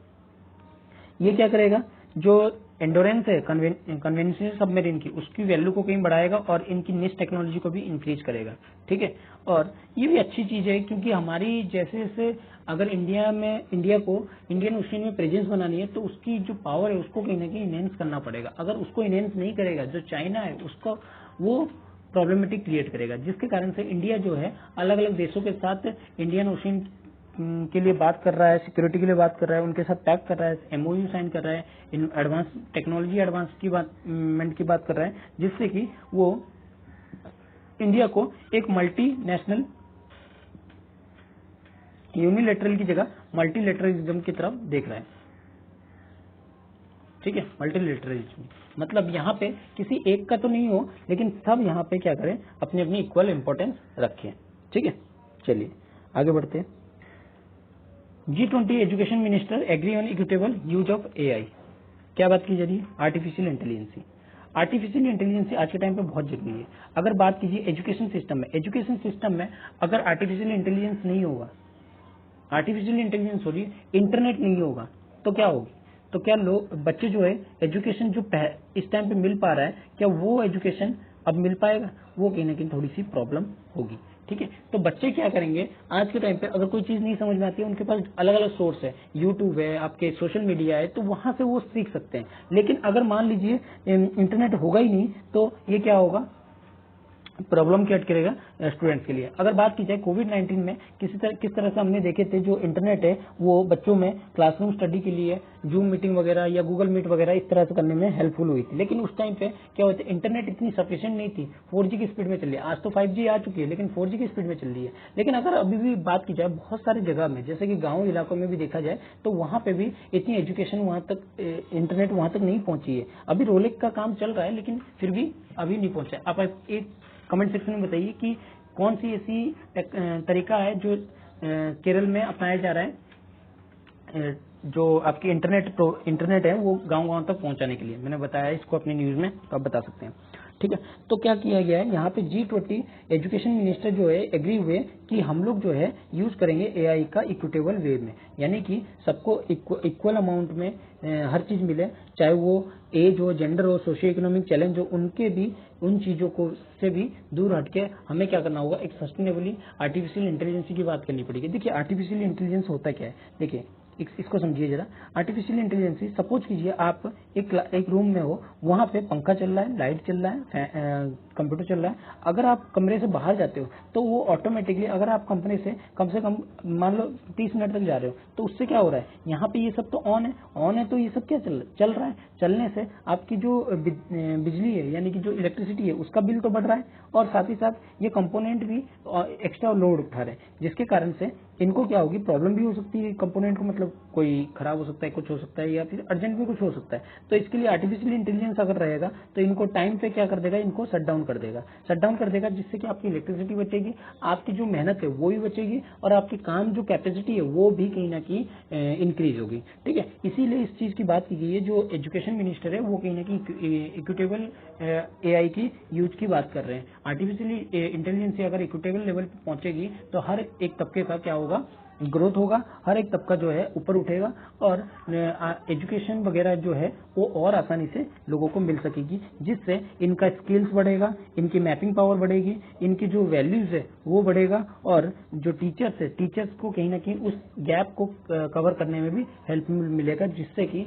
ये क्या करेगा, जो एंडोरेंस है कन्वेंशनल सबमरीन की, उसकी वैल्यू को कहीं बढ़ाएगा और इनकी निश टेक्नोलॉजी को भी इंक्रीज करेगा, ठीक है। और ये भी अच्छी चीज है क्योंकि हमारी जैसे अगर इंडिया को इंडियन ओशियन में प्रेजेंस बनानी है तो उसकी जो पावर है उसको कहीं ना कहीं इनहेंस करना पड़ेगा। अगर उसको इनहेंस नहीं करेगा, जो चाइना है उसको वो प्रॉब्लमेटिक क्रिएट करेगा, जिसके कारण से इंडिया जो है अलग अलग देशों के साथ इंडियन ओशियन के लिए बात कर रहा है, सिक्योरिटी के लिए बात कर रहा है, उनके साथ पैक्ट कर रहा है, MOU साइन कर रहा है, इन एडवांस टेक्नोलॉजी की बात कर रहा है, जिससे कि वो इंडिया को एक मल्टीनेशनल यूनिलेटरल की जगह मल्टीलेटरलिज्म की तरफ देख रहा है, ठीक है। मल्टीलेटरलिज्म मतलब यहाँ पे किसी एक का तो नहीं हो, लेकिन सब यहाँ पे क्या करें, अपनी अपनी इक्वल इंपॉर्टेंस रखें, ठीक है। चलिए आगे बढ़ते हैं। G20 education minister agree on equitable use of AI। क्या बात की जा रही है? आर्टिफिशियल इंटेलिजेंसी आज के टाइम पे बहुत जरूरी है। अगर बात कीजिए एजुकेशन सिस्टम में अगर आर्टिफिशियल इंटेलिजेंस नहीं होगा, आर्टिफिशियल इंटेलिजेंस हो रही है, इंटरनेट नहीं होगा, तो क्या होगी? तो क्या लोग बच्चे जो है एजुकेशन जो इस टाइम पे मिल पा रहा है, क्या वो एजुकेशन अब मिल पाएगा? वो कहीं ना कहीं थोड़ी सी प्रॉब्लम होगी, ठीक है। तो बच्चे क्या करेंगे, आज के टाइम पे अगर कोई चीज नहीं समझ में आती है, उनके पास अलग अलग सोर्स है, यूट्यूब है, आपके सोशल मीडिया है, तो वहां से वो सीख सकते हैं। लेकिन अगर मान लीजिए इंटरनेट होगा ही नहीं, तो ये क्या होगा, प्रॉब्लम क्रिएट करेगा स्टूडेंट्स के लिए। अगर बात की जाए कोविड-19 में किस तरह से हमने देखे थे, जो इंटरनेट है वो बच्चों में क्लासरूम स्टडी के लिए जूम मीटिंग वगैरह या गूगल मीट वगैरह इस तरह से करने में हेल्पफुल हुई थी। लेकिन उस टाइम पे क्या होता है, इंटरनेट इतनी सफिशिएंट नहीं थी, 4G की स्पीड में चल रही है। आज तो 5G आ चुकी है, लेकिन 4G की स्पीड में चल रही है। लेकिन अगर अभी भी बात की जाए, बहुत सारी जगह में जैसे कि गाँव इलाकों में भी देखा जाए, तो वहां पे भी इतनी एजुकेशन वहां तक, इंटरनेट वहां तक नहीं पहुंची है। अभी रोलेक का काम चल रहा है, लेकिन फिर भी अभी नहीं पहुंचा। आप एक कमेंट सेक्शन में बताइए कि कौन सी ऐसी तरीका है जो केरल में अपनाया जा रहा है, जो आपकी इंटरनेट है वो गांव-गांव तक पहुंचाने के लिए। मैंने बताया इसको अपनी न्यूज में, तो आप बता सकते हैं, ठीक है। तो क्या किया गया है यहाँ पे, G20 एजुकेशन मिनिस्टर जो है एग्री हुए कि हम लोग जो है यूज करेंगे AI का इक्विटेबल वे में, यानी कि सबको इक्वल अमाउंट में हर चीज मिले, चाहे वो एज हो, जेंडर हो, सोशियो इकोनॉमिक चैलेंज हो, उनके भी उन चीजों को से भी दूर हटके हमें क्या करना होगा, एक सस्टेनेबली आर्टिफिशियल इंटेलिजेंस की बात करनी पड़ेगी। देखिए आर्टिफिशियल इंटेलिजेंस होता क्या है, देखिए इसको समझिए जरा। आर्टिफिशियल इंटेलिजेंस, सपोज कीजिए आप एक रूम में हो, वहां पे पंखा चल रहा है, लाइट चल रहा है, कंप्यूटर चल रहा है। अगर आप कमरे से बाहर जाते हो तो वो ऑटोमेटिकली, अगर आप कंपनी से कम मान लो 30 मिनट तक जा रहे हो, तो उससे क्या हो रहा है, यहाँ पे ये सब तो ऑन है, तो ये सब क्या चल रहा है। चलने से आपकी जो बिजली है, यानी कि जो इलेक्ट्रिसिटी है, उसका बिल तो बढ़ रहा है, और साथ ही साथ ये कंपोनेंट भी एक्स्ट्रा लोड उठा रहे हैं, जिसके कारण से इनको क्या होगी, प्रॉब्लम भी हो सकती है कंपोनेंट को, मतलब कोई खराब हो सकता है, कुछ हो सकता है, या फिर अर्जेंट में कुछ हो सकता है। तो इसके लिए आर्टिफिशियल इंटेलिजेंस अगर रहेगा तो इनको टाइम पे क्या कर देगा, इनको शट डाउन कर देगा, जिससे कि आपकी इलेक्ट्रिसिटी बचेगी, आपकी जो मेहनत है वो भी बचेगी, और आपकी काम जो कैपेसिटी है वो भी कहीं ना कहीं इंक्रीज होगी, ठीक है। इसीलिए इस चीज की बात की गई है। जो एजुकेशन मिनिस्टर है वो कहीं ना कहीं इक्विटेबल AI की यूज की बात कर रहे हैं। आर्टिफिशियल इंटेलिजेंस अगर इक्विटेबल लेवल पे पहुंचेगी तो हर एक तबके का क्या होगा, ग्रोथ होगा, हर एक तबका जो है ऊपर उठेगा और एजुकेशन वगैरह जो है वो और आसानी से लोगों को मिल सकेगी, जिससे इनका स्किल्स बढ़ेगा, इनकी मैपिंग पावर बढ़ेगी, इनकी जो वैल्यूज है वो बढ़ेगा और जो टीचर्स है टीचर्स को कहीं ना कहीं उस गैप को कवर करने में भी हेल्प मिलेगा, जिससे कि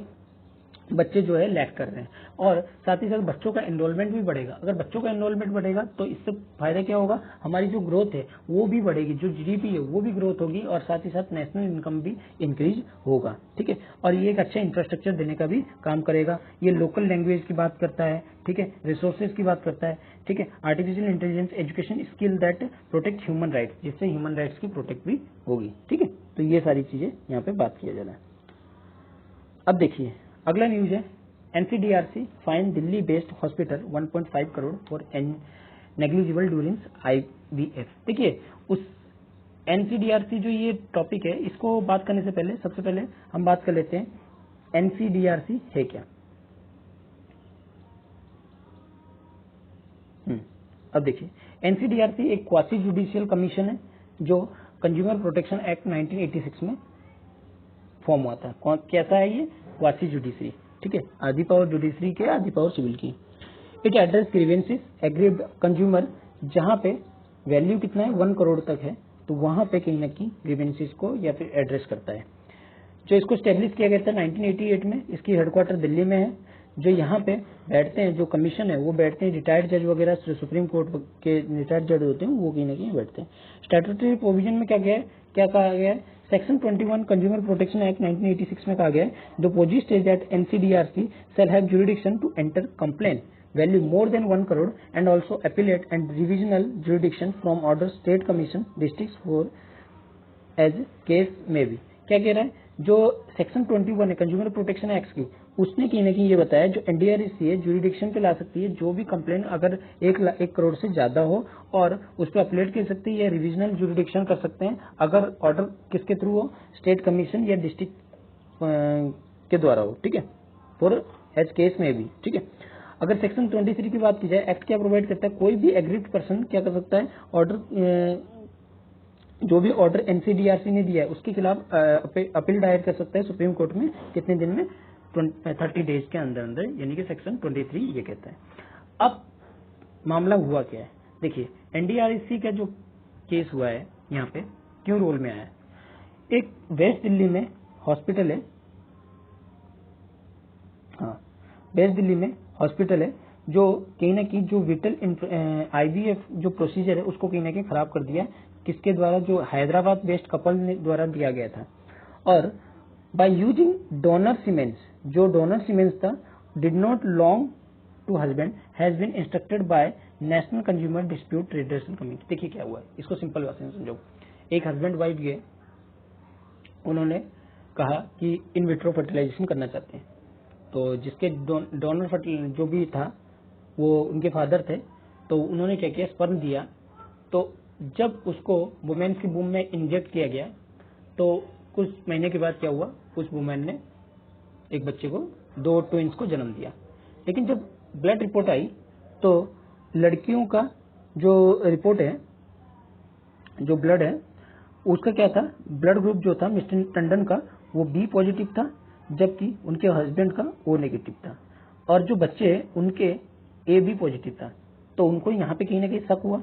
बच्चे जो है लैग कर रहे हैं। और साथ ही साथ बच्चों का एनरोलमेंट भी बढ़ेगा। अगर बच्चों का एनरोलमेंट बढ़ेगा तो इससे फायदा क्या होगा, हमारी जो ग्रोथ है वो भी बढ़ेगी, जो जीडीपी है वो भी ग्रोथ होगी और साथ ही साथ नेशनल इनकम भी इंक्रीज होगा। ठीक है, और ये एक अच्छा इंफ्रास्ट्रक्चर देने का भी काम करेगा। ये लोकल लैंग्वेज की बात करता है, ठीक है, रिसोर्सेज की बात करता है, ठीक है, artificial intelligence, education skill that protect human rights, जिससे ह्यूमन राइट्स की प्रोटेक्ट भी होगी। ठीक है, तो ये सारी चीजें यहाँ पे बात किया जा रहा है। अब देखिए अगला न्यूज है, NCDRC fine Delhi based hospital 1.5 crore for negligible during IVF. देखिए उस एनसीडीआरसी जो ये टॉपिक है, इसको बात करने से पहले सबसे पहले हम बात कर लेते हैं एनसीडीआरसी है क्या। अब देखिए एनसीडीआरसी एक क्वासी जुडिशियल कमीशन है जो कंज्यूमर प्रोटेक्शन एक्ट 1986 में फॉर्म हुआ था। कैसा है ये, क्वासी जुडिशरी, ठीक है, आधी पावर जुडिशरी के, आधी पावर सिविल की। It address grievances aggrieved consumer, जहां पे वैल्यू कितना है 1 करोड़ तक है, तो वहां पे कहीं ना कहीं ग्रीवेंसेस को या फिर एड्रेस करता है। जो इसको स्टेब्लिश किया गया था 1988 में, इसकी हेडक्वार्टर दिल्ली में है। जो यहाँ पे बैठते हैं, जो कमीशन है वो बैठते हैं रिटायर्ड जज वगैरह, जो सुप्रीम कोर्ट के रिटायर्ड जज होते हैं वो कहीं ना कहीं बैठते हैं। स्टैट्यूटरी प्रोविजन में क्या कहा गया है, सेक्शन 21 कंज्यूमर प्रोटेक्शन एक्ट 1986 में कहा गया है, the position states that NCDRC shall have jurisdiction to enter complaint value more than 1 crore and also appellate and revisional jurisdiction from order state commission districts for as case may be। क्या कह रहा है, जो सेक्शन 21 है कंज्यूमर प्रोटेक्शन एक्ट की, उसने कहीं ना कहीं ये बताया जो एनडीआरसी है जुरिडिक्शन पे ला सकती है जो भी कंप्लेंट अगर 1 करोड़ से ज्यादा हो, और उस पर अपीलेट कर सकती है या रिविजनल जुरिडिक्शन कर सकते हैं अगर ऑर्डर किसके थ्रू हो, स्टेट कमीशन या डिस्ट्रिक्ट के द्वारा हो। ठीक है, फॉर एज केस में भी। ठीक है, अगर सेक्शन 23 की बात की जाए, एक्ट क्या प्रोवाइड करता है, कोई भी एग्रीड पर्सन क्या कर सकता है, ऑर्डर जो भी ऑर्डर एनसीडीआरसी ने दिया है उसके खिलाफ अपील दायर कर सकता है सुप्रीम कोर्ट में, कितने दिन में, 30 डेज के अंदर अंदर, यानी कि सेक्शन 23 ये कहता है। अब मामला हुआ क्या है, देखिए एनडीआरसी का जो केस हुआ है यहाँ पे क्यों रोल में आया है। एक वेस्ट दिल्ली में हॉस्पिटल है, हाँ वेस्ट दिल्ली में हॉस्पिटल है जो कहीं ना कहीं जो विटल आईवीएफ जो प्रोसीजर है उसको कहीं ना कहीं खराब कर दिया, किसके द्वारा, जो हैदराबाद बेस्ड कपल ने द्वारा दिया गया था। और बाय यूजिंग डोनर सीमेंस, जो डोनर सीमेंस था did not long to husband has been instructed by national consumer dispute redressal committee. देखिए क्या हुआ है, इसको सिंपल भाषा में समझो। एक हस्बैंड वाइफ गए, उन्होंने कहा कि इन विट्रो फर्टिलाइजेशन करना चाहते हैं, तो जिसके डोनर जो भी था वो उनके फादर थे, तो उन्होंने क्या किया, स्पर्म दिया। तो जब उसको वुमेन्स की बूम में इंजेक्ट किया गया तो कुछ महीने के बाद क्या हुआ, उस वुमेन ने एक बच्चे को, 2 ट्विंस को जन्म दिया। लेकिन जब ब्लड रिपोर्ट आई तो लड़कियों का जो रिपोर्ट है, जो ब्लड है उसका क्या था, ब्लड ग्रुप जो था मिस्टर टंडन का वो बी पॉजिटिव था, जबकि उनके हस्बैंड का ओ नेगेटिव था, और जो बच्चे उनके ए बी पॉजिटिव था। तो उनको यहाँ पे कहीं ना कहीं शक हुआ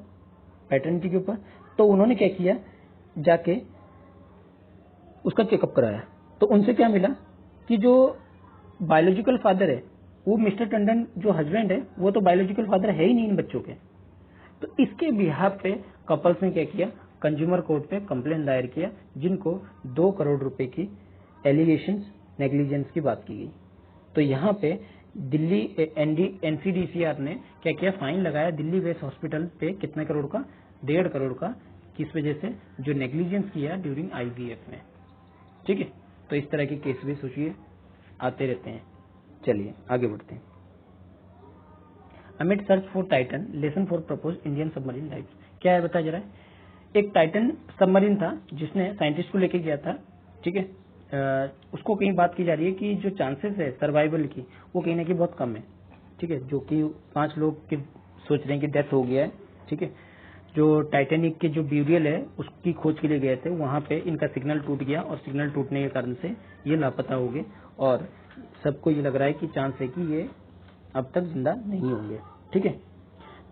पैटर्निटी के ऊपर, तो उन्होंने क्या किया, जाके उसका चेकअप कराया। तो उनसे क्या मिला कि जो बायोलॉजिकल फादर है वो मिस्टर टंडन जो हस्बैंड है वो तो बायोलॉजिकल फादर है ही नहीं इन बच्चों के। तो इसके बिहाफ पे कपल्स ने क्या किया, कंज्यूमर कोर्ट पे कंप्लेन दायर किया, जिनको 2 करोड़ रुपए की एलिगेशंस नेग्लिजेंस की बात की गई। तो यहाँ पे दिल्ली एनसीडीसीआर ने क्या किया, फाइन लगाया दिल्ली वेस्ट हॉस्पिटल पे, कितने करोड़ का, 1.5 करोड़ का, किस वजह से, जो नेग्लिजेंस किया ड्यूरिंग आईवीएफ में। ठीक है, तो इस तरह के केस भी सोचिए आते रहते हैं। चलिए आगे बढ़ते हैं। अमिट search for Titan lesson for propose Indian submarine life. क्या है बताया जा रहा है, एक टाइटन सबमरीन था जिसने साइंटिस्ट को लेके गया था। ठीक है, उसको कहीं बात की जा रही है कि जो चांसेस है सर्वाइवल की वो कहीं ना कहीं बहुत कम है। ठीक है, जो कि 5 लोग की सोच रहे हैं कि डेथ हो गया है। ठीक है, जो टाइटैनिक के जो ब्यूरियल है उसकी खोज के लिए गए थे, वहां पे इनका सिग्नल टूट गया और सिग्नल टूटने के कारण से ये लापता हो गए और सबको ये लग रहा है कि चांस है कि ये अब तक जिंदा नहीं होंगे। ठीक है,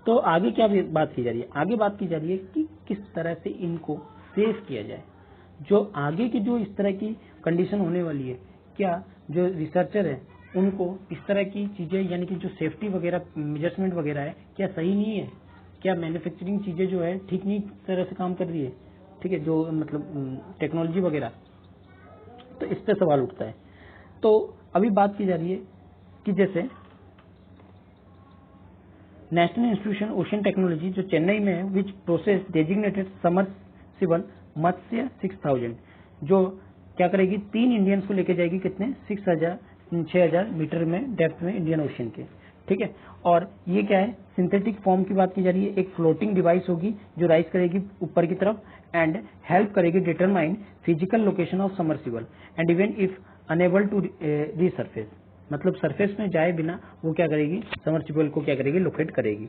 तो आगे क्या बात की जा रही है? आगे बात की जा रही है कि किस तरह से इनको सेव किया जाए। जो आगे की जो इस तरह की कंडीशन होने वाली है, क्या जो रिसर्चर है उनको इस तरह की चीजें यानी कि जो सेफ्टी वगैरह मेजरमेंट वगैरह है क्या सही नहीं है, क्या मैन्युफैक्चरिंग चीजें जो है ठीक नहीं तरह से काम कर रही है, ठीक है, जो मतलब टेक्नोलॉजी वगैरह, तो इस पे सवाल उठता है। तो अभी बात की जा रही है कि जैसे नेशनल इंस्टीट्यूशन ओशन टेक्नोलॉजी जो चेन्नई में है, विच प्रोसेस डेजिग्नेटेड समरसिबल मत्स्य 6000, जो क्या करेगी 3 इंडियंस को लेके जाएगी कितने 6000 मीटर में डेप्थ में इंडियन ओशन के। ठीक है, और ये क्या है, सिंथेटिक फॉर्म की बात की जा रही है। एक फ्लोटिंग डिवाइस होगी जो राइज करेगी ऊपर की तरफ एंड हेल्प करेगी determine physical location of submersible and even if unable to resurface, मतलब सरफेस में जाए बिना वो क्या करेगी, समरसिबल को क्या करेगी, लोकेट करेगी।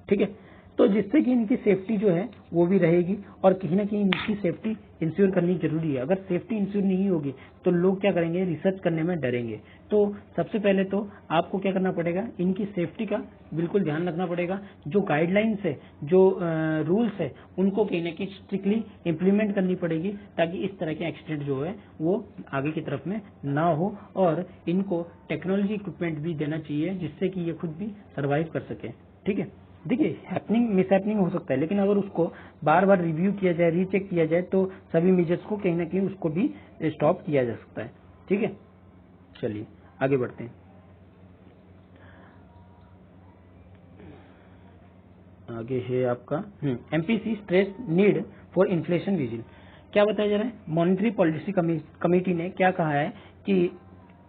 ठीक है, तो जिससे कि इनकी सेफ्टी जो है वो भी रहेगी और कहीं ना कहीं इनकी सेफ्टी इंश्योर करनी जरूरी है। अगर सेफ्टी इंश्योर नहीं होगी तो लोग क्या करेंगे, रिसर्च करने में डरेंगे। तो सबसे पहले तो आपको क्या करना पड़ेगा, इनकी सेफ्टी का बिल्कुल ध्यान रखना पड़ेगा। जो गाइडलाइंस है, जो रूल्स है, उनको कहीं ना कहीं स्ट्रिक्टली इम्प्लीमेंट करनी पड़ेगी ताकि इस तरह के एक्सीडेंट जो है वो आगे की तरफ में ना हो। और इनको टेक्नोलॉजी इक्विपमेंट भी देना चाहिए जिससे कि ये खुद भी सर्वाइव कर सके। ठीक है, देखिए हैपनिंग मिस हैपनिंग हो सकता है, लेकिन अगर उसको बार बार रिव्यू किया जाए, रीचेक किया जाए, तो सभी मेजर्स को कहीं ना कहीं उसको भी स्टॉप किया जा सकता है। ठीक है, चलिए आगे बढ़ते हैं। आगे है आपका MPC stress need for inflation vigil. क्या बताया जा रहा है, मॉनेटरी पॉलिसी कमेटी ने क्या कहा है कि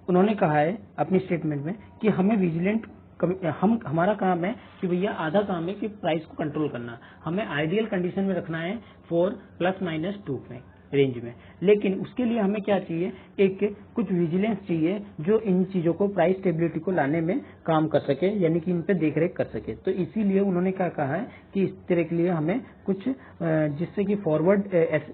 उन्होंने कहा है अपनी स्टेटमेंट में कि हमें विजिलेंट हमारा काम है कि भैया आधा काम है कि प्राइस को कंट्रोल करना, हमें आइडियल कंडीशन में रखना है 4 ± 2 में रेंज में, लेकिन उसके लिए हमें क्या चाहिए, एक कुछ विजिलेंस चाहिए जो इन चीजों को प्राइस स्टेबिलिटी को लाने में काम कर सके, यानी कि इन पे देखरेख कर सके। तो इसीलिए उन्होंने क्या कहा है कि इस तरह के लिए हमें कुछ जिससे कि फॉरवर्ड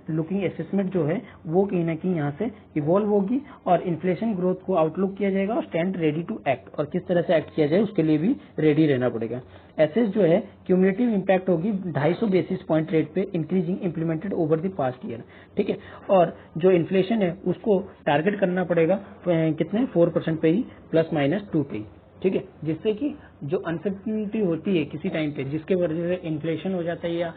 लुकिंग असेसमेंट जो है वो कहीं ना कहीं यहाँ से इवॉल्व होगी और इन्फ्लेशन ग्रोथ को आउटलुक किया जाएगा और स्टैंड रेडी टू एक्ट, और किस तरह से एक्ट किया जाए उसके लिए भी रेडी रहना पड़ेगा। एसेस जो है क्यूमुलेटिव इंपैक्ट होगी 250 बेसिस पॉइंट रेट पे increasing implemented over the past year. ठीक है, और जो इन्फ्लेशन है उसको टारगेट करना पड़ेगा कितने 4% पे ही ±2 पे ही। ठीक है, जिससे कि जो अनसर्टिनिटी होती है किसी टाइम पे जिसके वजह से इन्फ्लेशन हो जाता है या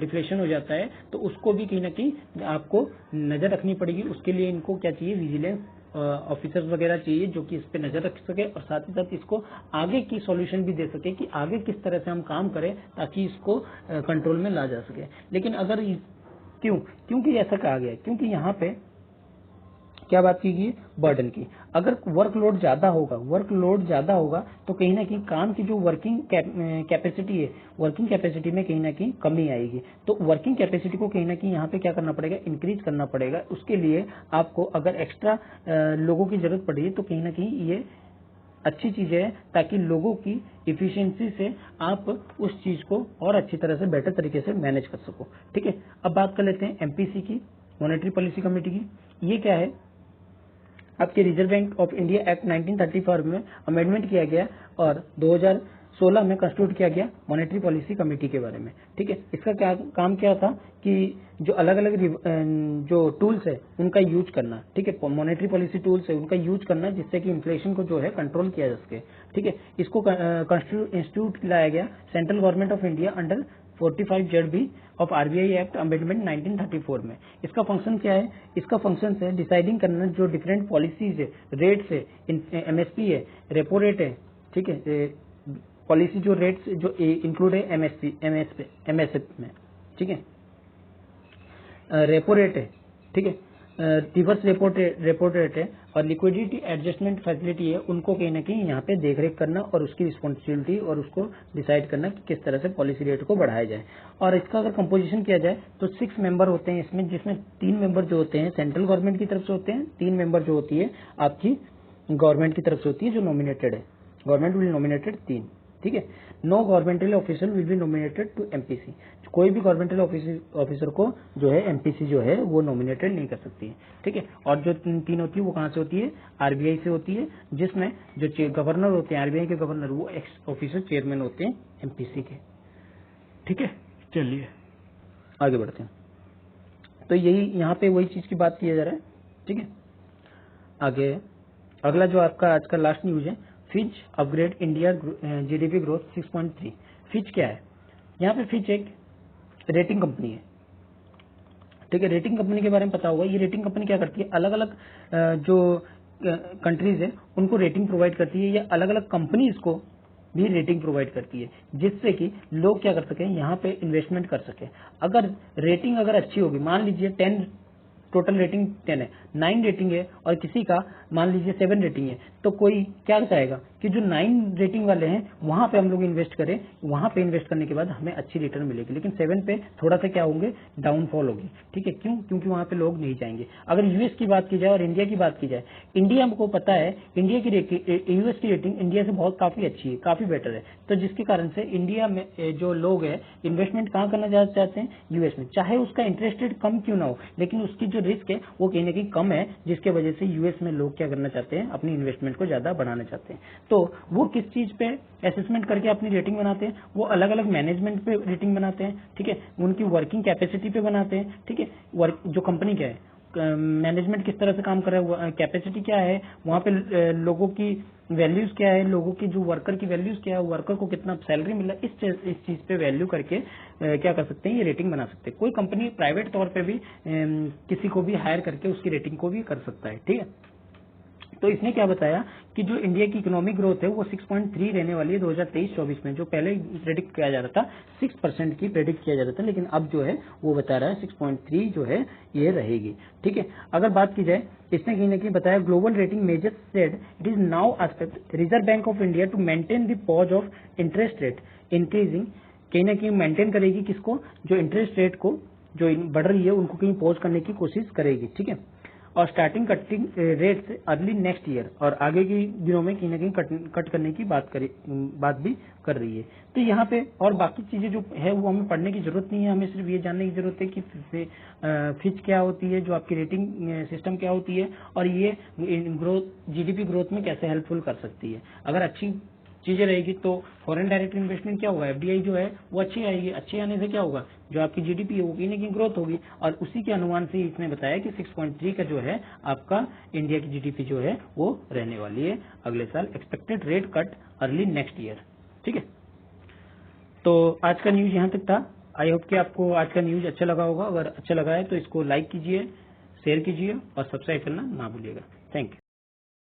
डिफ्लेशन हो जाता है, तो उसको भी कहीं ना कहीं आपको नजर रखनी पड़ेगी। उसके लिए इनको क्या चाहिए, विजिलेंस ऑफिसर्स वगैरह चाहिए जो कि इस पे नजर रख सके और साथ ही साथ इसको आगे की सॉल्यूशन भी दे सके कि आगे किस तरह से हम काम करें ताकि इसको कंट्रोल में ला जा सके। लेकिन अगर क्योंकि ऐसा कहा गया है, क्योंकि यहाँ पे क्या बात की गई, बर्डन की। अगर वर्कलोड ज्यादा होगा तो कहीं ना कहीं काम की जो वर्किंग कैपेसिटी है, वर्किंग कैपेसिटी में कहीं ना कहीं कमी आएगी। तो वर्किंग कैपेसिटी को कहीं ना कहीं यहाँ पे क्या करना पड़ेगा, इंक्रीज करना पड़ेगा। उसके लिए आपको अगर एक्स्ट्रा लोगों की जरूरत पड़ रही है तो कहीं ना कहीं ये अच्छी चीज है ताकि लोगों की इफिशियंसी से आप उस चीज को और अच्छी तरह से बेटर तरीके से मैनेज कर सको। ठीक है, अब बात कर लेते हैं एमपीसी की, मॉनेटरी पॉलिसी कमेटी की। ये क्या है, आपके reserve Bank of India act 1934 में अमेंडमेंट किया गया और 2016 में कंस्टिट्यूट किया गया मॉनेटरी पॉलिसी कमेटी के बारे में। ठीक है, इसका क्या काम क्या था कि जो अलग अलग जो टूल्स है उनका यूज करना, ठीक है, मॉनेटरी पॉलिसी टूल्स है उनका यूज करना जिससे कि इन्फ्लेशन को जो है कंट्रोल किया जा सके। ठीक है, इसको इंस्टीट्यूट लाया गया central government of India under 45ZB of RBI act amendment 1934 में। इसका फंक्शन क्या है, इसका फंक्शन है डिसाइडिंग करना जो डिफरेंट पॉलिसीज है, रेट्स है, एमएसपी है, रेपो रेट है। ठीक है, पॉलिसी जो रेट्स जो इंक्लूड है एमएसएफ में। ठीक है, रेपो रेट है, ठीक है, रिवर्स रेपो रेट है और लिक्विडिटी एडजस्टमेंट फैसिलिटी है, उनको कहीं ना कहीं यहाँ पे देखरेख करना और उसकी रिस्पॉन्सिबिलिटी और उसको डिसाइड करना कि किस तरह से पॉलिसी रेट को बढ़ाया जाए। और इसका अगर कंपोजिशन किया जाए तो 6 मेंबर होते हैं इसमें, जिसमें 3 मेंबर जो होते हैं सेंट्रल गवर्नमेंट की तरफ से होते हैं, 3 मेंबर जो होती है आपकी गवर्नमेंट की तरफ से होती है जो नॉमिनेटेड है, गवर्नमेंट विल नॉमिनेटेड 3। ठीक है, no governmental official will be nominated to MPC. कोई भी गवर्नमेंटल ऑफिसर को जो है एमपीसी जो है वो नॉमिनेटेड नहीं कर सकती है, ठीक है। और जो तीन होती है वो कहाँ से होती है, आरबीआई से होती है, जिसमें जो गवर्नर होते हैं आरबीआई के गवर्नर वो एक्स ऑफिसर चेयरमैन होते हैं एमपीसी के, ठीक है। चलिए आगे बढ़ते हैं। तो यही यहाँ पे वही चीज की बात किया जा रहा है, ठीक है। आगे अगला जो आपका आज का लास्ट न्यूज है, Fitch upgrade India GDP growth 6.3। Fitch क्या है, यहाँ पे फिच एक रेटिंग कंपनी है, ठीक है। रेटिंग कंपनी के बारे में पता होगा, ये रेटिंग कंपनी क्या करती है, अलग अलग जो कंट्रीज है उनको रेटिंग प्रोवाइड करती है, या अलग अलग कंपनीज को भी रेटिंग प्रोवाइड करती है, जिससे कि लोग क्या कर सकें, यहाँ पे इन्वेस्टमेंट कर सके। अगर रेटिंग अगर अच्छी होगी, मान लीजिए 10 टोटल रेटिंग 10 है, 9 रेटिंग है और किसी का मान लीजिए 7 रेटिंग है, तो कोई क्या चाहेगा कि जो 9 रेटिंग वाले हैं वहां पे हम लोग इन्वेस्ट करें, वहां पे इन्वेस्ट करने के बाद हमें अच्छी रिटर्न मिलेगी। लेकिन 7 पे थोड़ा सा क्या होंगे, डाउनफॉल होगी, ठीक है। क्यों, क्योंकि वहां पे लोग नहीं जाएंगे। अगर यूएस की बात की जाए और इंडिया की बात की जाए, इंडिया को पता है इंडिया की यूएस की रेटिंग इंडिया से बहुत काफी अच्छी है, काफी बेटर है, तो जिसके कारण से इंडिया में जो लोग है इन्वेस्टमेंट कहाँ करना चाहते हैं, यूएस में। चाहे उसका इंटरेस्ट रेट कम क्यों ना हो, लेकिन उसकी जो रिस्क है वो कहीं ना कहीं कम है, जिसके वजह से यूएस में लोग क्या करना चाहते हैं, अपनी इन्वेस्टमेंट को ज्यादा बढ़ाना चाहते हैं। तो वो किस चीज पे असेसमेंट करके अपनी रेटिंग बनाते हैं, वो अलग अलग मैनेजमेंट पे रेटिंग बनाते हैं, ठीक है। उनकी वर्किंग कैपेसिटी पे बनाते हैं, ठीक है। जो कंपनी क्या है, मैनेजमेंट किस तरह से काम कर रहा है, कैपेसिटी क्या है, वहां पे लोगों की वैल्यूज क्या है, लोगों की जो वर्कर की वैल्यूज क्या है, वर्कर को कितना सैलरी मिला, इस चीज पे वैल्यू करके क्या कर सकते हैं, ये रेटिंग बना सकते हैं। कोई कंपनी प्राइवेट तौर पे भी किसी को भी हायर करके उसकी रेटिंग को भी कर सकता है, ठीक है। तो इसने क्या बताया कि जो इंडिया की इकोनॉमिक ग्रोथ है वो 6.3 रहने वाली है 2023-24 में, जो पहले प्रेडिक्ट किया जा रहा था 6% की प्रेडिक्ट किया जा रहा था, लेकिन अब जो है वो बता रहा है 6.3 जो है ये रहेगी, ठीक है। अगर बात की जाए, इसने कहीं ना कहीं बताया global rating measures said it is now expect Reserve Bank of India to maintain the pause of interest rate increasing, कहीं ना कहीं मेंटेन करेगी किसको, जो इंटरेस्ट रेट को जो बढ़ रही है उनको कहीं पॉज करने की कोशिश करेगी, ठीक है। और स्टार्टिंग कटिंग रेट से अर्ली नेक्स्ट ईयर, और आगे के दिनों में कहीं ना कहीं कट करने की बात भी कर रही है। तो यहाँ पे और बाकी चीजें जो है वो हमें पढ़ने की जरूरत नहीं है, हमें सिर्फ ये जानने की जरूरत है कि फिच क्या होती है, जो आपकी रेटिंग सिस्टम क्या होती है, और ये ग्रोथ जीडीपी ग्रोथ में कैसे हेल्पफुल कर सकती है। अगर अच्छी चीजें रहेगी तो फॉरेन डायरेक्ट इन्वेस्टमेंट क्या होगा, एफडीआई जो है वो अच्छी आएगी, अच्छी आने से क्या होगा, जो आपकी जीडीपी है वो कहीं ना कहीं ग्रोथ होगी। और उसी के अनुमान से इसने बताया कि 6.3 का जो है आपका इंडिया की जीडीपी जो है वो रहने वाली है अगले साल, expected rate cut early next year, ठीक है। तो आज का न्यूज यहाँ तक था। आई होप कि आपको आज का न्यूज अच्छा लगा होगा। अगर अच्छा लगा है तो इसको लाइक कीजिए, शेयर कीजिए और सब्सक्राइब करना ना भूलिएगा। Thank you.